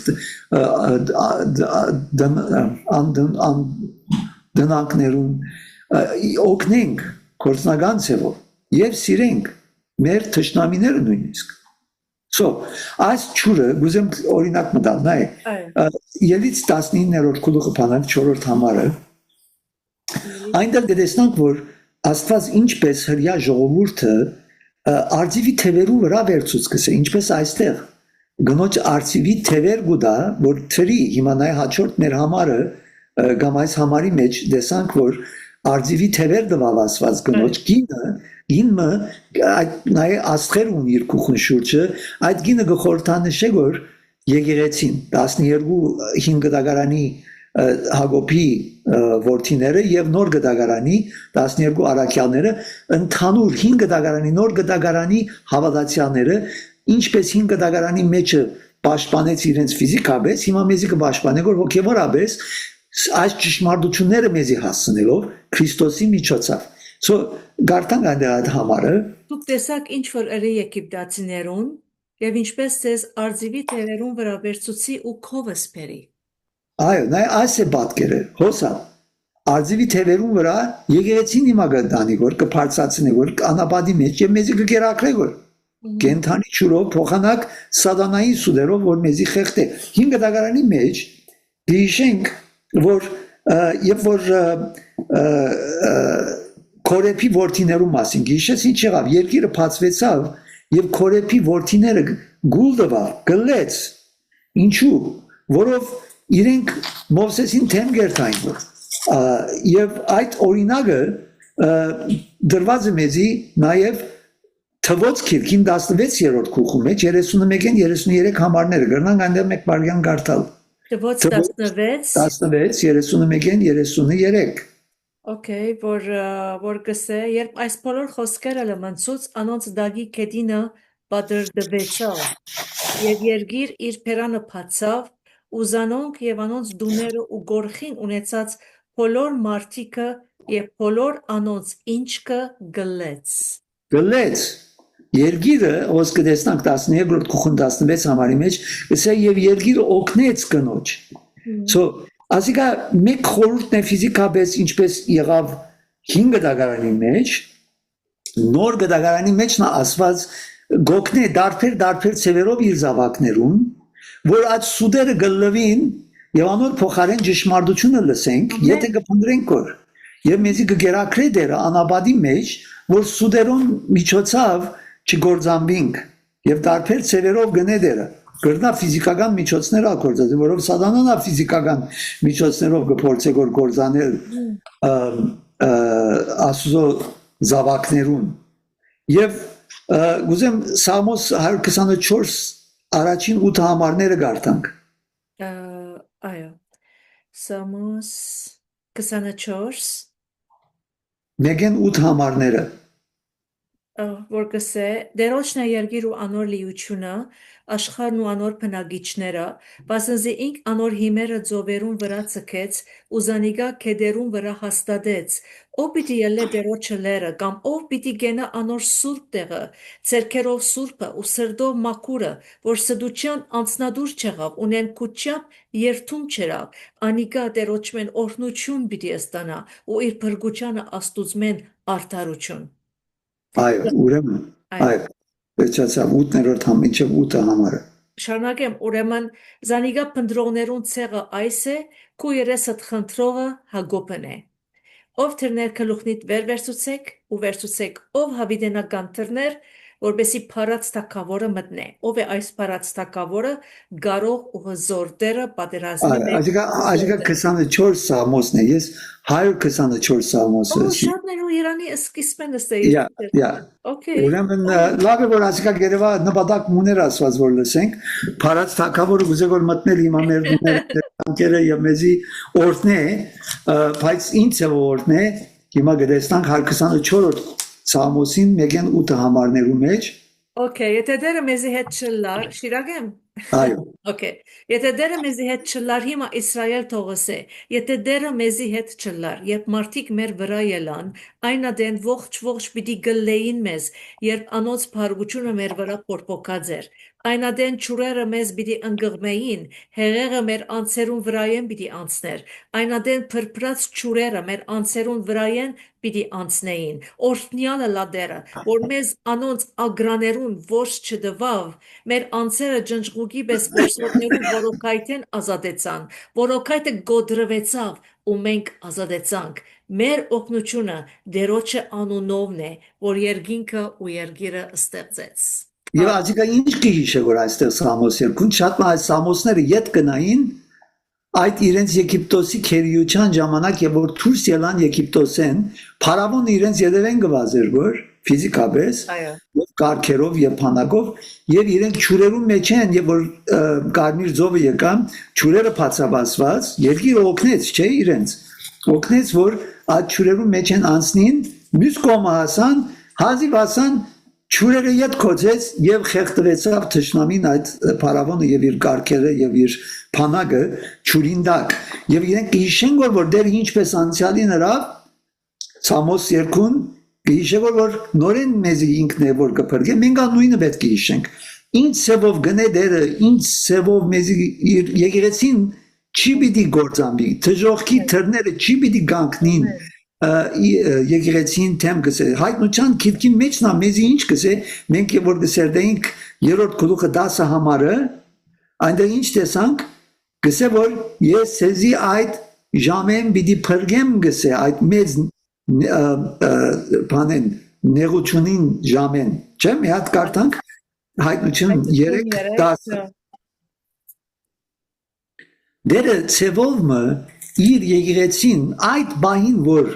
դնակներուն, օգնենք կորցնական ծևով եւ սիրենք մեր թշնամիները նույնիսկ։ Այս ճուրը գուզեմ օրինակ մտալ, նայ, ելից 19-րդ գլուխը բանակ 4-րդ համարը, այնտեղ դեսնանք, որ Աստված ինչպես հրյա ժողովուրդը Արձիվի թևերու վրա վերցուց կսե, ինչպես այստեղ գնոջ արձիվի թևեր գուդա, որ թրի հիմա նայ հաջորդ մեր համարը կամ այս համարի մեջ դեսանք, որ արձիվի թևեր դվավ ասված գնոջ գինը նայ աստղեր ունի իր կուխուն շուրջը, այդ գինը գխորթանշե որ եկեղեցին 12 դագարանի Հակոբի որդիները եւ նոր գդագարանի 12 առաքյալները ընդհանուր 5 գդագարանի նոր գդագարանի հավատացյալները ինչպես 5 գդագարանի մեջը պաշտպանեց իրենց ֆիզիկապես հիմա մեզի կպաշտպանե որ հոգեվորապես այս ճշմարտությունները մեզի հասցնելով Քրիստոսի միջոցով գարտան այդ համարը
դուք տեսաք ինչ որ ըրի եգիպտացիներուն եւ ինչպես ցես արձիվի թերերուն վրա վերցուցի ու քովս բերի
Այո, նայ այս է պատկերը, հոսա, արձիվի թևերուն վրա եկեղեցին հիմա գտանի որ կփարծացնի որ անապադի մեջ եւ մեզի կգերակրե որ կենթանի ճուրով փոխանակ սատանայի սուդերով որ մեզի խեղտե 5 դագարանի մեջ դիշենք որ երբ որ Կորեփի որդիներու մասին գիշես ինչ եղավ երկիրը բացվեցավ եւ Կորեփի որդիները գուլդվա գլեց ինչու որով իրենք Մովսեսին թեմ գերտային եւ այդ օրինակը դրված է մեզի նաև թվոց քիրքին 16-րդ քուխու մեջ 31-ին 33 համարները գրնանք այնտեղ մեկ բարգյան գարտալ
Տվոց 16
16 31-ին 33
Okay, որ գսե, երբ այս բոլոր խոսքերը լմնցուց, անոնց դագի կետինը բադրդվեցավ, և երգիր իր պերանը պացավ, ու զանոնք և անոնց դուները ու գորխին ունեցած բոլոր մարդիկը և բոլոր անոնց ինչկը գլեց։
գլեց Երգիրը ոնց կտեսնանք 12-րդ քուխուն 16 համարի մեջ գսե եւ երգիրը օգնեց կնոջ So ասիկա մեկ խորհուրդն է ֆիզիկապես ինչպես եղավ 5 դագարանի մեջ նոր դագարանի մեջ նա ասված գոքնե դարբեր ծևերով իր զավակներուն որ այդ սուդերը գլվին եւ անոր փոխարեն ճշմարտությունը լսենք եթե կփնտրենք որ եւ մեզի կգերակրե դերը անաբադի մեջ որ սուդերուն միջոցով չգործանվինք եւ դարբեր ծևերով գնե դերը Գրնա ֆիզիկական միջոցներ ակորձած, որով սատանան է ֆիզիկական միջոցներով գործե գործանել Աստծո զավակներուն։ Եվ գուզեմ Սամոս 124 առաջին 8 համարները գարտանք։
Այո։ Սամոս 24
Մեգեն 8 համարները
որ գսե դերոջն է երգիր ու անոր լիությունը աշխարհն ու անոր բնագիչները բասնզի ինք անոր հիմերը ձովերուն վրա ցկեց ու զանիգա քեդերուն վրա հաստատեց ով պիտի ելլե դերոջը լերը կամ ով պիտի գենա անոր սուրբ տեղը ցերքերով սուրբը ու սրդով մաքուրը որ սդուչյան անցնադուր չեղավ ունեն քուչապ երթում չերավ անիգա դերոջմեն օրհնություն պիտի ստանա ու իր բրգուչանը աստուծմեն արդարություն
Այո, ուրեմն, այո, վերջացավ 8-րդ մինչև 8 համարը։
Շարունակեմ, ուրեմն զանիգա փնդրողներուն ցեղը այս է, քու երեսդ խնդրողը Հակոբն է։ Ով թրներ գլուխնիդ վերցուցեք ու վերցուցեք, ով հավիտենական թրներ, որբեսի փարած թակավորը մտնե։ Ով է այս փարած թակավորը գարող ու հզոր դերը պատերազմի մեջ։
Այժմ 24 Սամոսն է, ես 124 Սամոսը։
Շատներու Իրանի սկիզբն է։
Yeah.
Okay.
Ուրեմն լավ է որ ասիկա գերեվա նպատակ մուներ ասված որ լսենք, փարած թակավորը գուզե որ մտնել հիմա մեր դուները եւ մեզի օրտնե, բայց ինձ է օրտնե, հիմա գտեսնանք 124-րդ Սամոսին մեգեն 8 համարներու մեջ
Okay, եթե դերը մեզի հետ չլար, շիրագեմ։
Այո։
Okay, եթե դերը մեզի հետ չլար, հիմա Իսրայել թողս է։ Եթե դերը մեզի հետ չլար, երբ մարդիկ մեր վրա ելան, այնադեն ողջ պիտի գլեին մեզ, երբ անոնց փառգությունը մեր վրա փորփոքած էր։ Այնադեն ճուրերը մեզ պիտի ընկղմեին, հեղեղը մեր անձերուն վրայեն պիտի անցներ։ Այնադեն փրփրած ճուրերը մեր անձերուն վրայեն պիտի անցնեին։ Օրհնյալը լադերը, որ մեզ անոնց ագրաներուն ոչ չդվավ, մեր անձերը ջնջղուկի պես որսոտներուն որոքայթեն ազատեցան, որոքայթը գոդրվեցավ ու մենք ազատեցանք։ Մեր օգնությունը դերոջը անունովն է, որ երկինքը ու երգիրը ստեղծեց։
Եվ ասիկա ինչ կհիշե որ այստեղ Սամոս երկուն շատ այս Սամոսները յետ գնային այդ իրենց Եգիպտոսի քերիության ժամանակ եւ որ դուրս ելան Եգիպտոսեն փարավոնը իրենց յետևեն գվազեր որ ֆիզիկապես եւ կարգերով եւ փանակով եւ իրենք ճուրերուն մեջ են եւ որ կարմիր ձովը եկան ճուրերը բացաբացված երկիրը օգնեց չէ իրենց օգնեց որ այդ ճուրերուն մեջ են անցնին մյուս կողմը հասան հազիվ հասան Ճուրերը յետ կոծեց եւ խեղդվեցավ թշնամին այդ փարավոնը եւ իր կարգերը եւ իր փանակը ճուրինդակ եւ իրենք հիշեն որ դեր ինչպես անցյալի նրա Սամոս 2-ն հիշե որ նորեն մեզ ինքն է որ կփրկե մենք նույնը պետք է հիշենք ինչ սեվով գնե դերը ինչ սեվով մեզ իր եկեղեցին չի պիտի գործանվի թժողքի թրները չի պիտի գանքնին եկեղեցին թեմ գսե հայտնության քիրքի մեջ նա մեզի ինչ գսե մենք որ գսերդենք երրորդ գլուխը 10 համարը այնտեղ ինչ տեսանք գսե որ ես սեզի այդ ժամեն պիտի փրկեմ գսե այդ մեծ բանեն նեղությունին ժամեն չէ՞ մի հատ կարդանք հայտնություն 3:10 դերը ծևովը իր եկեղեցին այդ բային որ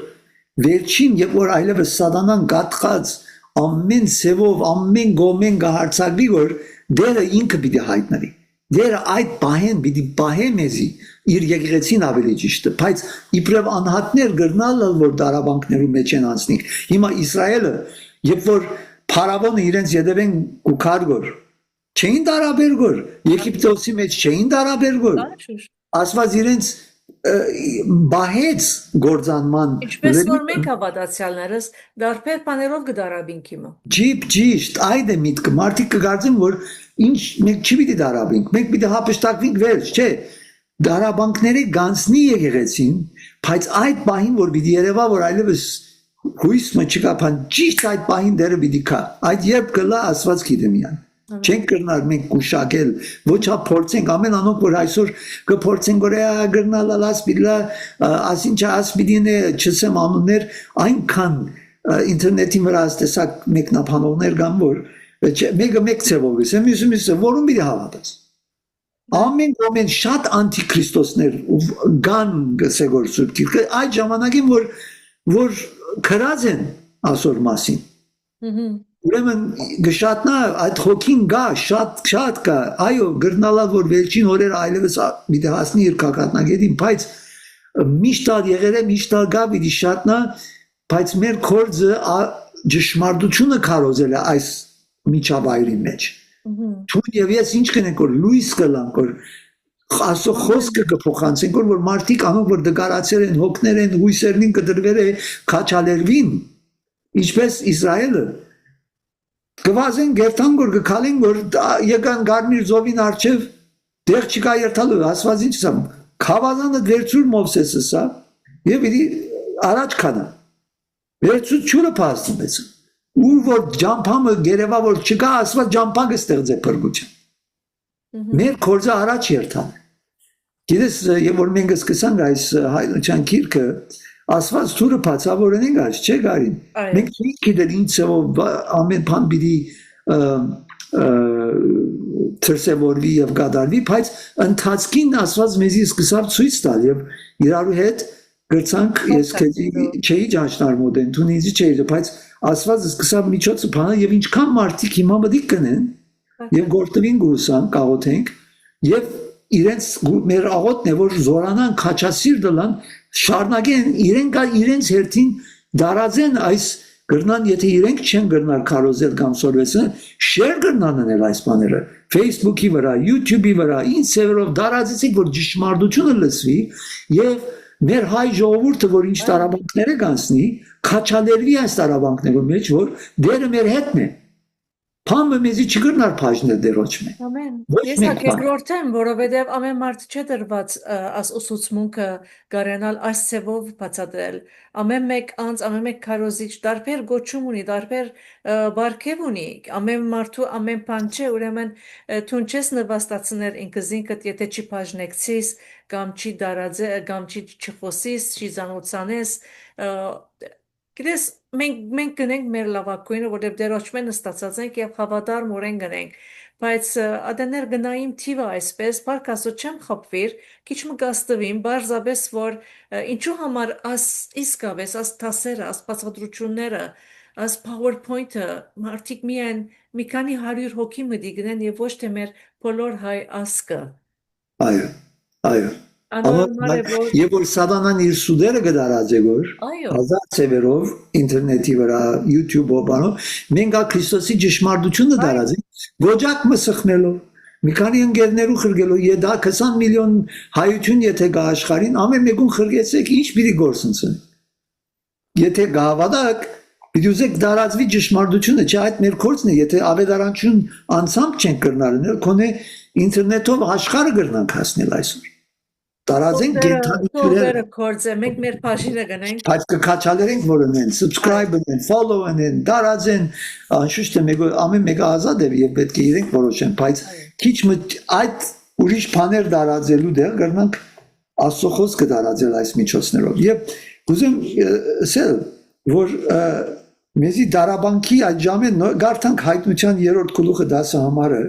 վերջին երբ որ այլևս սատանան գատխած ամեն սևով ամեն գոմեն գահարցակվի որ դերը ինքը պիտի հայտնվի դերը այդ բահեն պիտի բահե մեզի իր եկեղեցին ավելի ճիշտ բայց իբրև անհատներ գրնալը որ դարաբանքներու մեջ են անցնի հիմա Իսրայելը երբ որ փարավոնը իրենց յետևեն ու քարգոր չէին դարաբերգոր Եգիպտոսի մեջ չէին դարաբերգոր ասված իրենց բահեց գործանման
ինչպես որ մենք հավատացյալներս դարբեր բաներով գդարաբինք հիմա
ճիշտ այդ է միտքը մարդիկ կգարձեն որ ինչ մենք չի պիտի դարաբինք մենք պիտի հապշտակվենք վերջ չէ դարաբանքների գանցնի եկեղեցին բայց այդ բահին որ պիտի երևա որ այլևս հույս մը չկա բան ճիշտ այդ բահին դերը պիտի կա այդ երբ կլա ասված գիտեմյան չենք կրնալ մենք կուշակել ոչ հա փորձենք ամեն անոնք որ այսօր կփորձեն որ գրնալ ասպիլա ասինչա ասպիդինը չսեմ անուններ այնքան ինտերնետի վրա տեսակ մեկնաբանողներ կան որ մեկը մեկ ծևով է մյուսը որում պիտի հավատաս ամեն շատ անտիքրիստոսներ կան գսեգոր սուրբ գիրքը այդ ժամանակին որ քրած են ասոր մասին ուրեմն գշատնա այդ հոգին գա շատ կա այո գրնալա որ վերջին օրեր այլևս պիտի հասնի իր կակատնագետին բայց միշտ եղել է միշտ գա պիտի շատնա բայց մեր կորձը ճշմարտությունը կարոզել է այս միջավայրի մեջ թուն եւ ես ինչ կնենք որ լույս կլանք որ ասո խոսքը կփոխանցենք որ մարդիկ անոնք որ դգարացել են հոգներ են հույսերին կդրվել է քաչալերվին ինչպես Իսրայելը գվազեն գերտան որ գքալին որ եկան գարմիր զովին արչև դեղ չկա երթալու ասված ինչ սա խավազանը վերցուր Մովսեսը սա եւ իրի առաջ կանա վերցու ճուրը փաստեց ու որ ջամփամը գերեվա որ չկա ասված ջամփակը ստեղծե փրկություն մեր կորձը առաջ երթան գիտես եւ որ մենք սկսանք այս հայտնության քիրքը ասված թուրը բացավորեն ենք այս չէ գարին մենք չենք գիտել ինչ ծով ամեն բան պիտի ծրսևորվի եւ գադարվի բայց ընթացքին ասված մեզի սկսավ ցույց տալ եւ իրարու հետ գրցանք ես չէի ճանչնարմոդեն դու ինձ չէի բայց ասված սկսավ միջոցը բանը եւ ինչքան մարդիկ հիմա մտիկ կնեն եւ գործվին գուսան կաղոթենք եւ իրենց մեր աղոթն է որ զորանան քաչասիր դլան շարնագեն իրենց հերթին դարածեն այս գրնան եթե իրենք չեն գրնալ կարոզել կամ սորվեսը շեր գրնան անել այս բաները Facebook-ի վրա YouTube-ի վրա ինչ սերով դարածեցիք որ ճշմարտությունը լսվի եւ մեր հայ ժողովուրդը որ ինչ տարաբանքներ է գանցնի քաչալերվի այս տարաբանքներում մեջ որ դերը մեր հետն է Փամը մեզի չգրնար փաժնել դերոճմե։
Ամեն։ Ես հակերորդեմ, որովհետև ամեն մարդ չէ դրված աս ուսուցմունքը գարենալ այս ծևով բացատրել։ Ամեն մեկ անց, ամեն մեկ քարոզիչ դարբեր գոչում ունի, դարբեր բարգև ունի։ Ամեն մարդու ամեն բան չէ, ուրեմն թուն չես նվաստացնել ինքզինքդ, եթե չի փաժնեկցիս, կամ չի դարաձե, կամ չի չխոսիս, չի զանոցանես, Գիտես, մենք գնենք մեր լավակույնը, որտեղ դերոճմեն ստացած ենք եւ հավատարմորեն գնենք, բայց ադեներ գնայիմ թիվը այսպես, բարգ ասո չեմ խփվիր, քիչ մը գաստվին, բարձաբես որ ինչու համար իսկավես, տասերը, բացատրությունները, PowerPoint-ը, մարդիկ միայն մի քանի 100 հոգի մտի գնեն եւ ոչ թե մեր բոլոր հայ ասկը։
Այո Եվ որ սատանան իր սուդերը գդարած է որ ազատ ծևերով ինտերնետի վրա YouTube-ով բանով մենք ա Քրիստոսի ճշմարտությունը դարած ենք ոճակ մսխնելով մի քանի ընկերներու խրգելով եդա 20 միլիոն հայություն եթե գա աշխարհին ամեն մեկուն խրգեցեք ինչ պիտի գործընծեն եթե գավադակ պիտի ուզեք դարածվի ճշմարտությունը չէ այդ մեր կորցն է եթե ավետարանչություն անցամբ չեն կրնալ կոնե ինտերնետով աշխարհը կրնանք հասնել այսօր Տարածենք
գենթանիքները կորձը մենք մեր page-ը գնենք
բայց կքաչալերենք որ ունեն subscribe ունեն follow ունեն տարածեն անշուշտ մեկ ամեն մեկը ազատ է եւ պետք է իրենք որոշեն բայց քիչ այդ ուրիշ բաներ տարածելու դեր կրնանք աստծո խոսքը տարածել այս միջոցներով եւ ուզեմ ասել որ մեզի դարաբանքի այդ ժամը գարտանք հայտնության 3-րդ գլուխը 10 համարը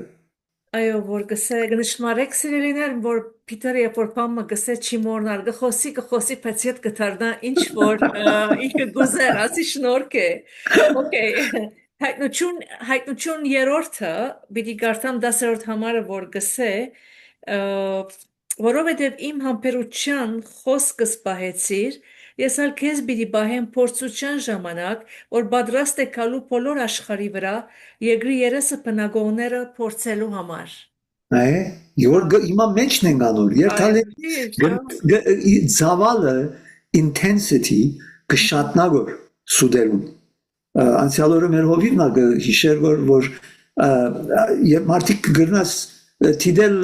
Այո, որ գսե գնշմարեք սիրելիներ, որ Պիտերը երբ որ պամը գսե չի մորնար, գխոսի, բայց ետ գտարնա ինչ որ ինքը գուզեր, ասի շնորհք է։ Okay, հայտնություն երրորդը, պիտի գարտամ 10-րդ համարը, որ գսե, ը, որովհետև իմ համբերության խոսքս պահեցիր, ես ալ քեզ պիտի պահեմ փորձության ժամանակ, որ պատրաստ է գալու բոլոր աշխարհի վրա, երկրի երեսը բնակողները փորձելու համար։
Այ որ հիմա մեջն են գանոր
Այո,
երթալի
ճիշտ,
զավալը intensity կշատնագոր սուդերուն անցյալ օրը մեր հովիվնա հիշեր որ երբ մարդիկ գրնաս թիդել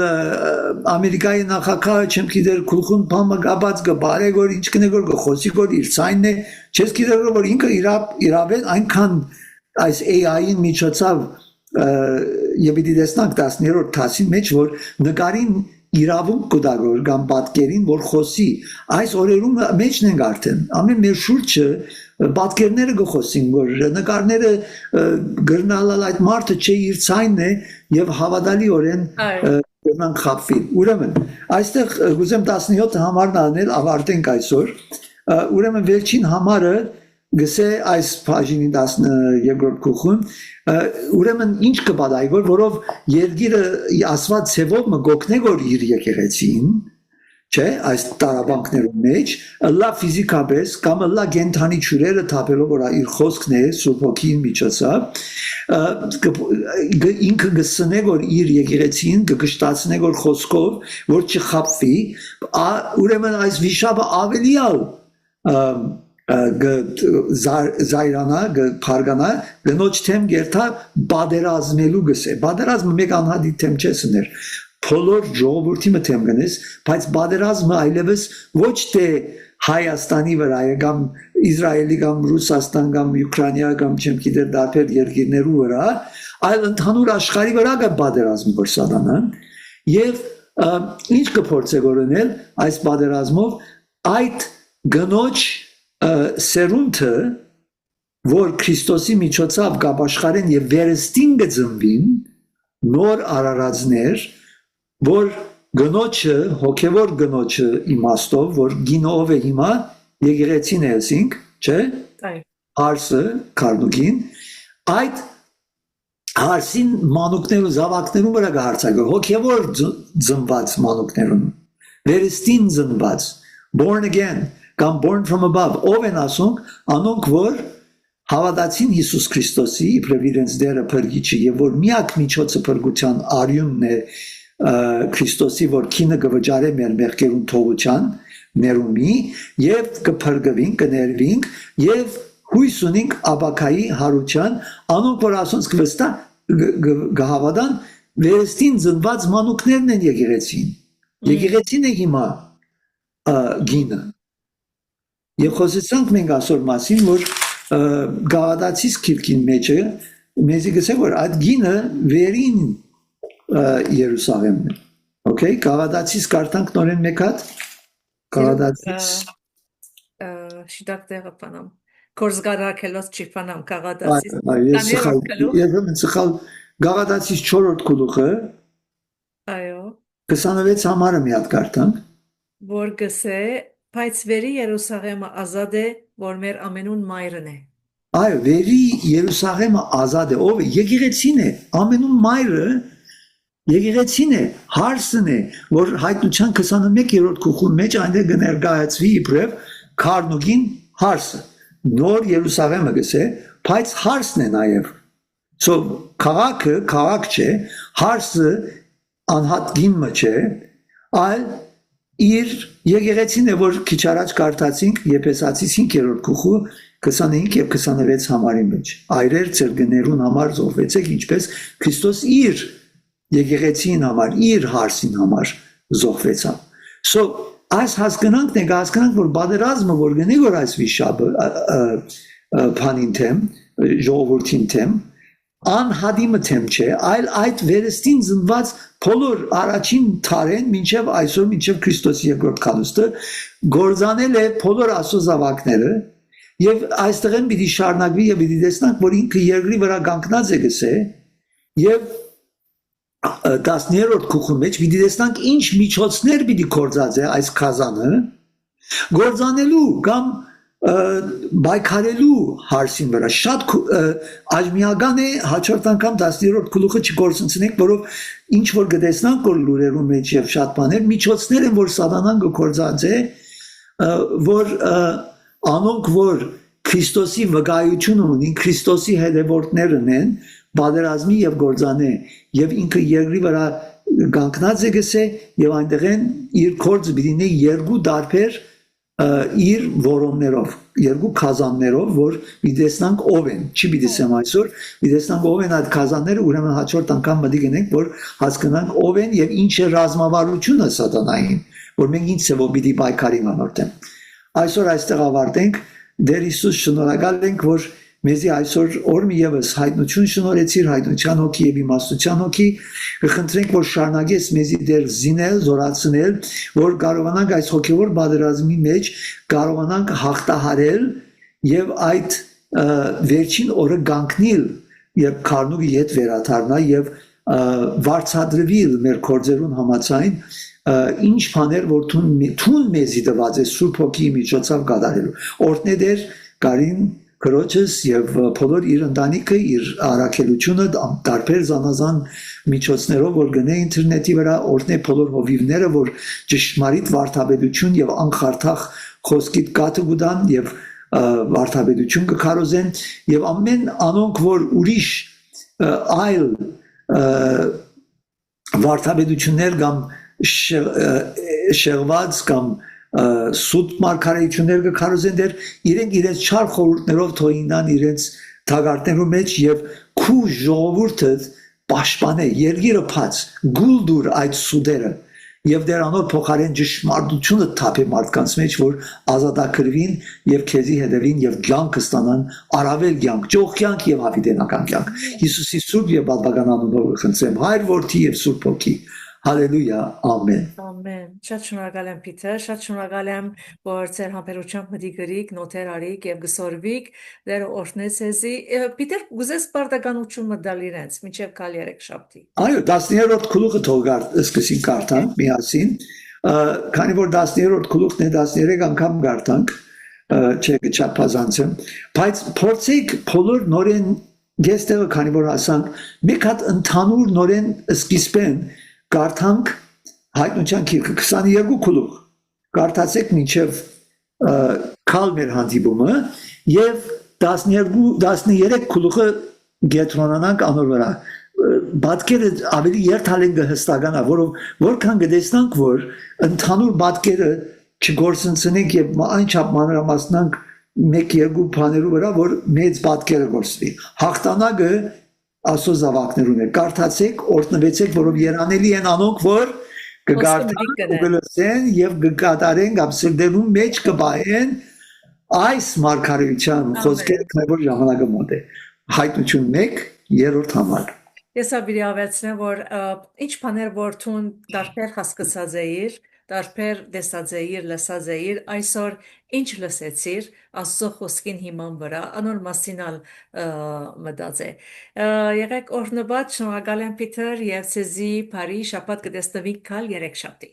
ամերիկայի նախագահը չեմ գիտեր քուլխուն բամը գաբած գբարեգոր ինչ կնեգոր գխոսի գոր իր ցայնն է չես գիտեր որ ինքը իրավեն այնքան այս AI-ին միջոցով եւ դի տեսնանք 10-րդ դասի մեջ որ նկարին իրավունք կդագոր կամ պատկերին որ խոսի այս օրերում մեջն են արդեն ամեն մեր շուրջը պատկերները գխոսին որ նկարները գրնալալ այդ մարդը չէ իր ցայնն է եւ հավատալիորեն գնան խապվի ուրեմն այստեղ գուզեմ 17 համարն անել ավարտենք այսօր ուրեմն վերջին համարը գսե այս բաժինի 12-րդ գլխում ուրեմն ինչ կբադայ որով երգիրը ասված ցևով մգոքնե որ իր եկեղեցին չէ այս տարաբանքներում մեջ լա ֆիզիկապես կամ լա գենթանի ճուրերը թափելով որ իր խոսքն է սուրբ ոգին միջոցով ինքը գսնե որ իր եկեղեցին կգշտացնե որ խոսքով որ չխապվի ուրեմն այս վիշապը ավելիալ զայրանա փարգանա գնոջ թեմ գերտա բادرազմելու գսե բادرազմը մեկ անհադի թեմ չեսներ բոլոր ժողովրդի մտեմ գնես բայց բادرազմը այլևս ոչ թե Հայաստանի վրա կամ Իսրայելի կամ Ռուսաստան կամ Ուկրաինա կամ չեմ գիտեր դարբեր երկրներու վրա այլ ընդհանուր աշխարհի վրա կա բادرազմը բրսադանան եւ ինչ կփորձե գորնել այս բادرազմով այդ գնոջ սերունդը որ Քրիստոսի միջոցով գաբաշխարեն եւ վերստին գծմվին նոր արարածներ որ գնոջը հոգեվոր գնոջը իմաստով որ գինով է հիմա եկեղեցին է ասինք չէ արսը կարնուկին այդ հարսին մանուկներու զավակներու վրա գարցակը հոգեվոր ծնված մանուկներուն վերստին ծնված born again կամ born from above ով են ասոնք անոնք որ հավատացին Հիսուս Քրիստոսի իբրև իրենց դերը փրկիչը եւ որ միակ միջոցը փրկության արյունն է Քրիստոսի որ քինը գվճարե մեր մեղքերուն թողության ներումի եւ կփրկվին կներվին եւ հույս ունենք աբակայի հարության անոնք որ ասոնց կվստա գահավադան վերստին ծնված մանուկներն են եկեղեցին է հիմա գինը եւ խոսեցանք մենք այսօր մասին որ գավադացիս քիրքին մեջը մեզի գսե որ այդ գինը վերին Երուսաղեմն է okay գավադացիս կարդանք նորեն մեկ հատ գավադացիս
շիդակտեղը բանամ կորզգարակելոց չիփանամ գավադացիս
ես սխալ գավադացիս 4-րդ գլուխը
այո
26 համարը մի հատ կարդանք
որ գսե բայց վերի Երուսաղեմը ազատ է որ մեր ամենուն մայրն է
այո վերի Երուսաղեմը ազատ է ով է եկեղեցին է ամենուն մայրը եկեղեցին է հարսն է որ հայտնության 21-րդ գլխում մեջ այնտեղ կներկայացվի իբրև քարնուկին հարսը նոր Երուսաղեմը գսե բայց հարսն է նաև so քաղաքը քաղաք չէ հարսը անհատ գինը չէ այլ իր եկեղեցին է որ քիչ առաջ կարդացինք Եփեսացիս 5-րդ գլխու 25 եւ 26 համարի մեջ այրեր ցերգներուն համար զոհվեցեք ինչպես Քրիստոս իր եկեղեցին համար իր հարսին համար զոհվեցավ so այս հասկանանքն է հասկանանք որ բادرազմը որ գնի որ այս վիշապը փանին թեմ ժողովրդին թեմ անհադիմը թեմ չէ այլ այդ վերստին ծնված բոլոր առաջին թարեն մինչև այսօր մինչև Քրիստոսի երկրորդ քանուստը գործանել է բոլոր Աստծո զավակները եւ այստեղ են պիտի շարունակվի եւ պիտի տեսնանք որ ինքը երկրի վրա կանգնած է գսե եւ 10-րդ գլխի մեջ պիտի տեսնանք ինչ միջոցներ պիտի կործածե այս քազանը գործանելու կամ բայկարելու հարցին վրա շատ աջմիական է հաջորդ անգամ 10-րդ գլուխը չգործընծնենք, որով ինչ որ գտեսնանք որ լուրերում մեջ եւ շատ բաներ միջոցներ են որ սատանան գործածե որ անոնք որ Քրիստոսի վկայությունը ունին Քրիստոսի հետևորդներն են բادرազմի եւ գործանե եւ ինքը երկրի վրա կանգնած է գսե եւ այնտեղ են իր կորձը բիդինե երկու դարբեր իր որոններով երկու քազաններով որ դիտեսնանք ով են չի դիտեսեմ այսօր դիտեսնանք ով են այդ քազանները ուրեմն հաջորդ անգամ մտի գնենք որ հասկանանք ով են եւ ինչ է ռազմավարությունը սատանային որ մենք ինչ ծավալ պիտի պայքարի մանորտեմ այսօր այստեղ ավարտենք Դեր Հիսուս շնորհակալ ենք որ մեզի այսօր օրմի եւս հայտնություն շնորհեցիր հայտնության հոգի եւ իմաստության հոգի կխնդրենք որ շարունակես մեզի դեր զինել զորացնել որ կարողանանք այս հոգեվոր բادرազմի մեջ կարողանանք հաղթահարել եւ այդ վերջին օրը գանկնիլ եւ քարնուկի հետ վերաթարնա եւ վարչադրվել մեր կորձերուն համացային ինչ բաներ որ թուն մեզի դված է սուրբ հոգի միջոցով կատարելու օրհնե դեր կարին Քրոջս եւ բոլոր իր ընտանիքը իր առաքելությունը տարբեր զանազան միջոցներով որ գնե ինտերնետի վրա օրհնե բոլոր հովիվները որ ճշմարիտ վարդապետություն եւ անխարթախ խոսքի կաթը գուտան եւ վարդապետություն կքարոզեն եւ ամեն անոնք որ ուրիշ այլ վարդապետություններ կամ շեղված կամ սուտ մարգարեություններ կքարոզեն դեր իրենք իրենց չար խորհուրդներով թողինան իրենց թագարտներու մեջ եւ քու ժողովուրդը պաշտպանե երգիրը փած գուլդուր այդ սուդերը եւ դրանով փոխարեն ճշմարտությունը թափի մարդկանց մեջ որ ազատագրվին եւ քեզի հետևին եւ կյանք ստանան արավել կյանք ճոխ կյանք եւ հավիտենական կյանք Հիսուսի սուրբ եւ բավական անունով խնդրեմ հայր որդի եւ սուրբ հոգի Հալելույա, ամեն։
Ամեն։ Շատ շնորհակալ եմ Պիտեր, շատ շնորհակալ եմ, որ ձեր համբերությամբ մտի գրիք, նոթեր արիք եւ գսորվիք, դեր օրհնեց էզի։ Պիտեր, գուզես բարդականություն մտալ իրենց, մինչեւ կալ երեքշաբթի։
Այո, 10-րդ գլուխը թողար սկսի կարդան միասին, քանի որ 10-րդ գլուխն է 13 անգամ կարդանք, չէ չափազանցեմ, բայց փորձեք բոլոր նորեն գեստերը քանի որ ասանք, մեկ հատ ընդհանուր նորեն սկիզբեն Կարդանք հայտնության գիրքը 22 գլուխ կարդացեք մինչև կալ մեր հանդիպումը եւ 13 գլուխը գետրոնանանք անոր վրա բادکերը ավելի երթալեն կհստականա որքան կտեսնանք որ ընդհանուր բادکերը չգործընծնենք եւ այնչափ մանրամասնանք մեկ երկու բաներու վրա որ մեծ բادکերը գործվի հաղթանակը Ասո զավակներուն է կարդացեք օրտնվեցեք որով երանելի են անոնք որ կգարտեն եւ կկատարեն ապսերդելու մեջ կբայեն այս մարգարեության խոսքերը որ ժամանակը մոտ է հայտնություն 1 երրորդ համար
Ես աբիրի ավեցնեմ որ ինչ բաներ որ թուն դարբեր հասկացած էիր դարբեր տեսած էիր լսած էիր այսօր ինչ լսեցիր Աստծո խոսքին հիման վրա անոր մասինալ մտածե եղեք օրհնված շնորհակալ եմ Պիտեր եւ ցեզի բարի շաբաթ կտեսնվի կալ երեքշաբթի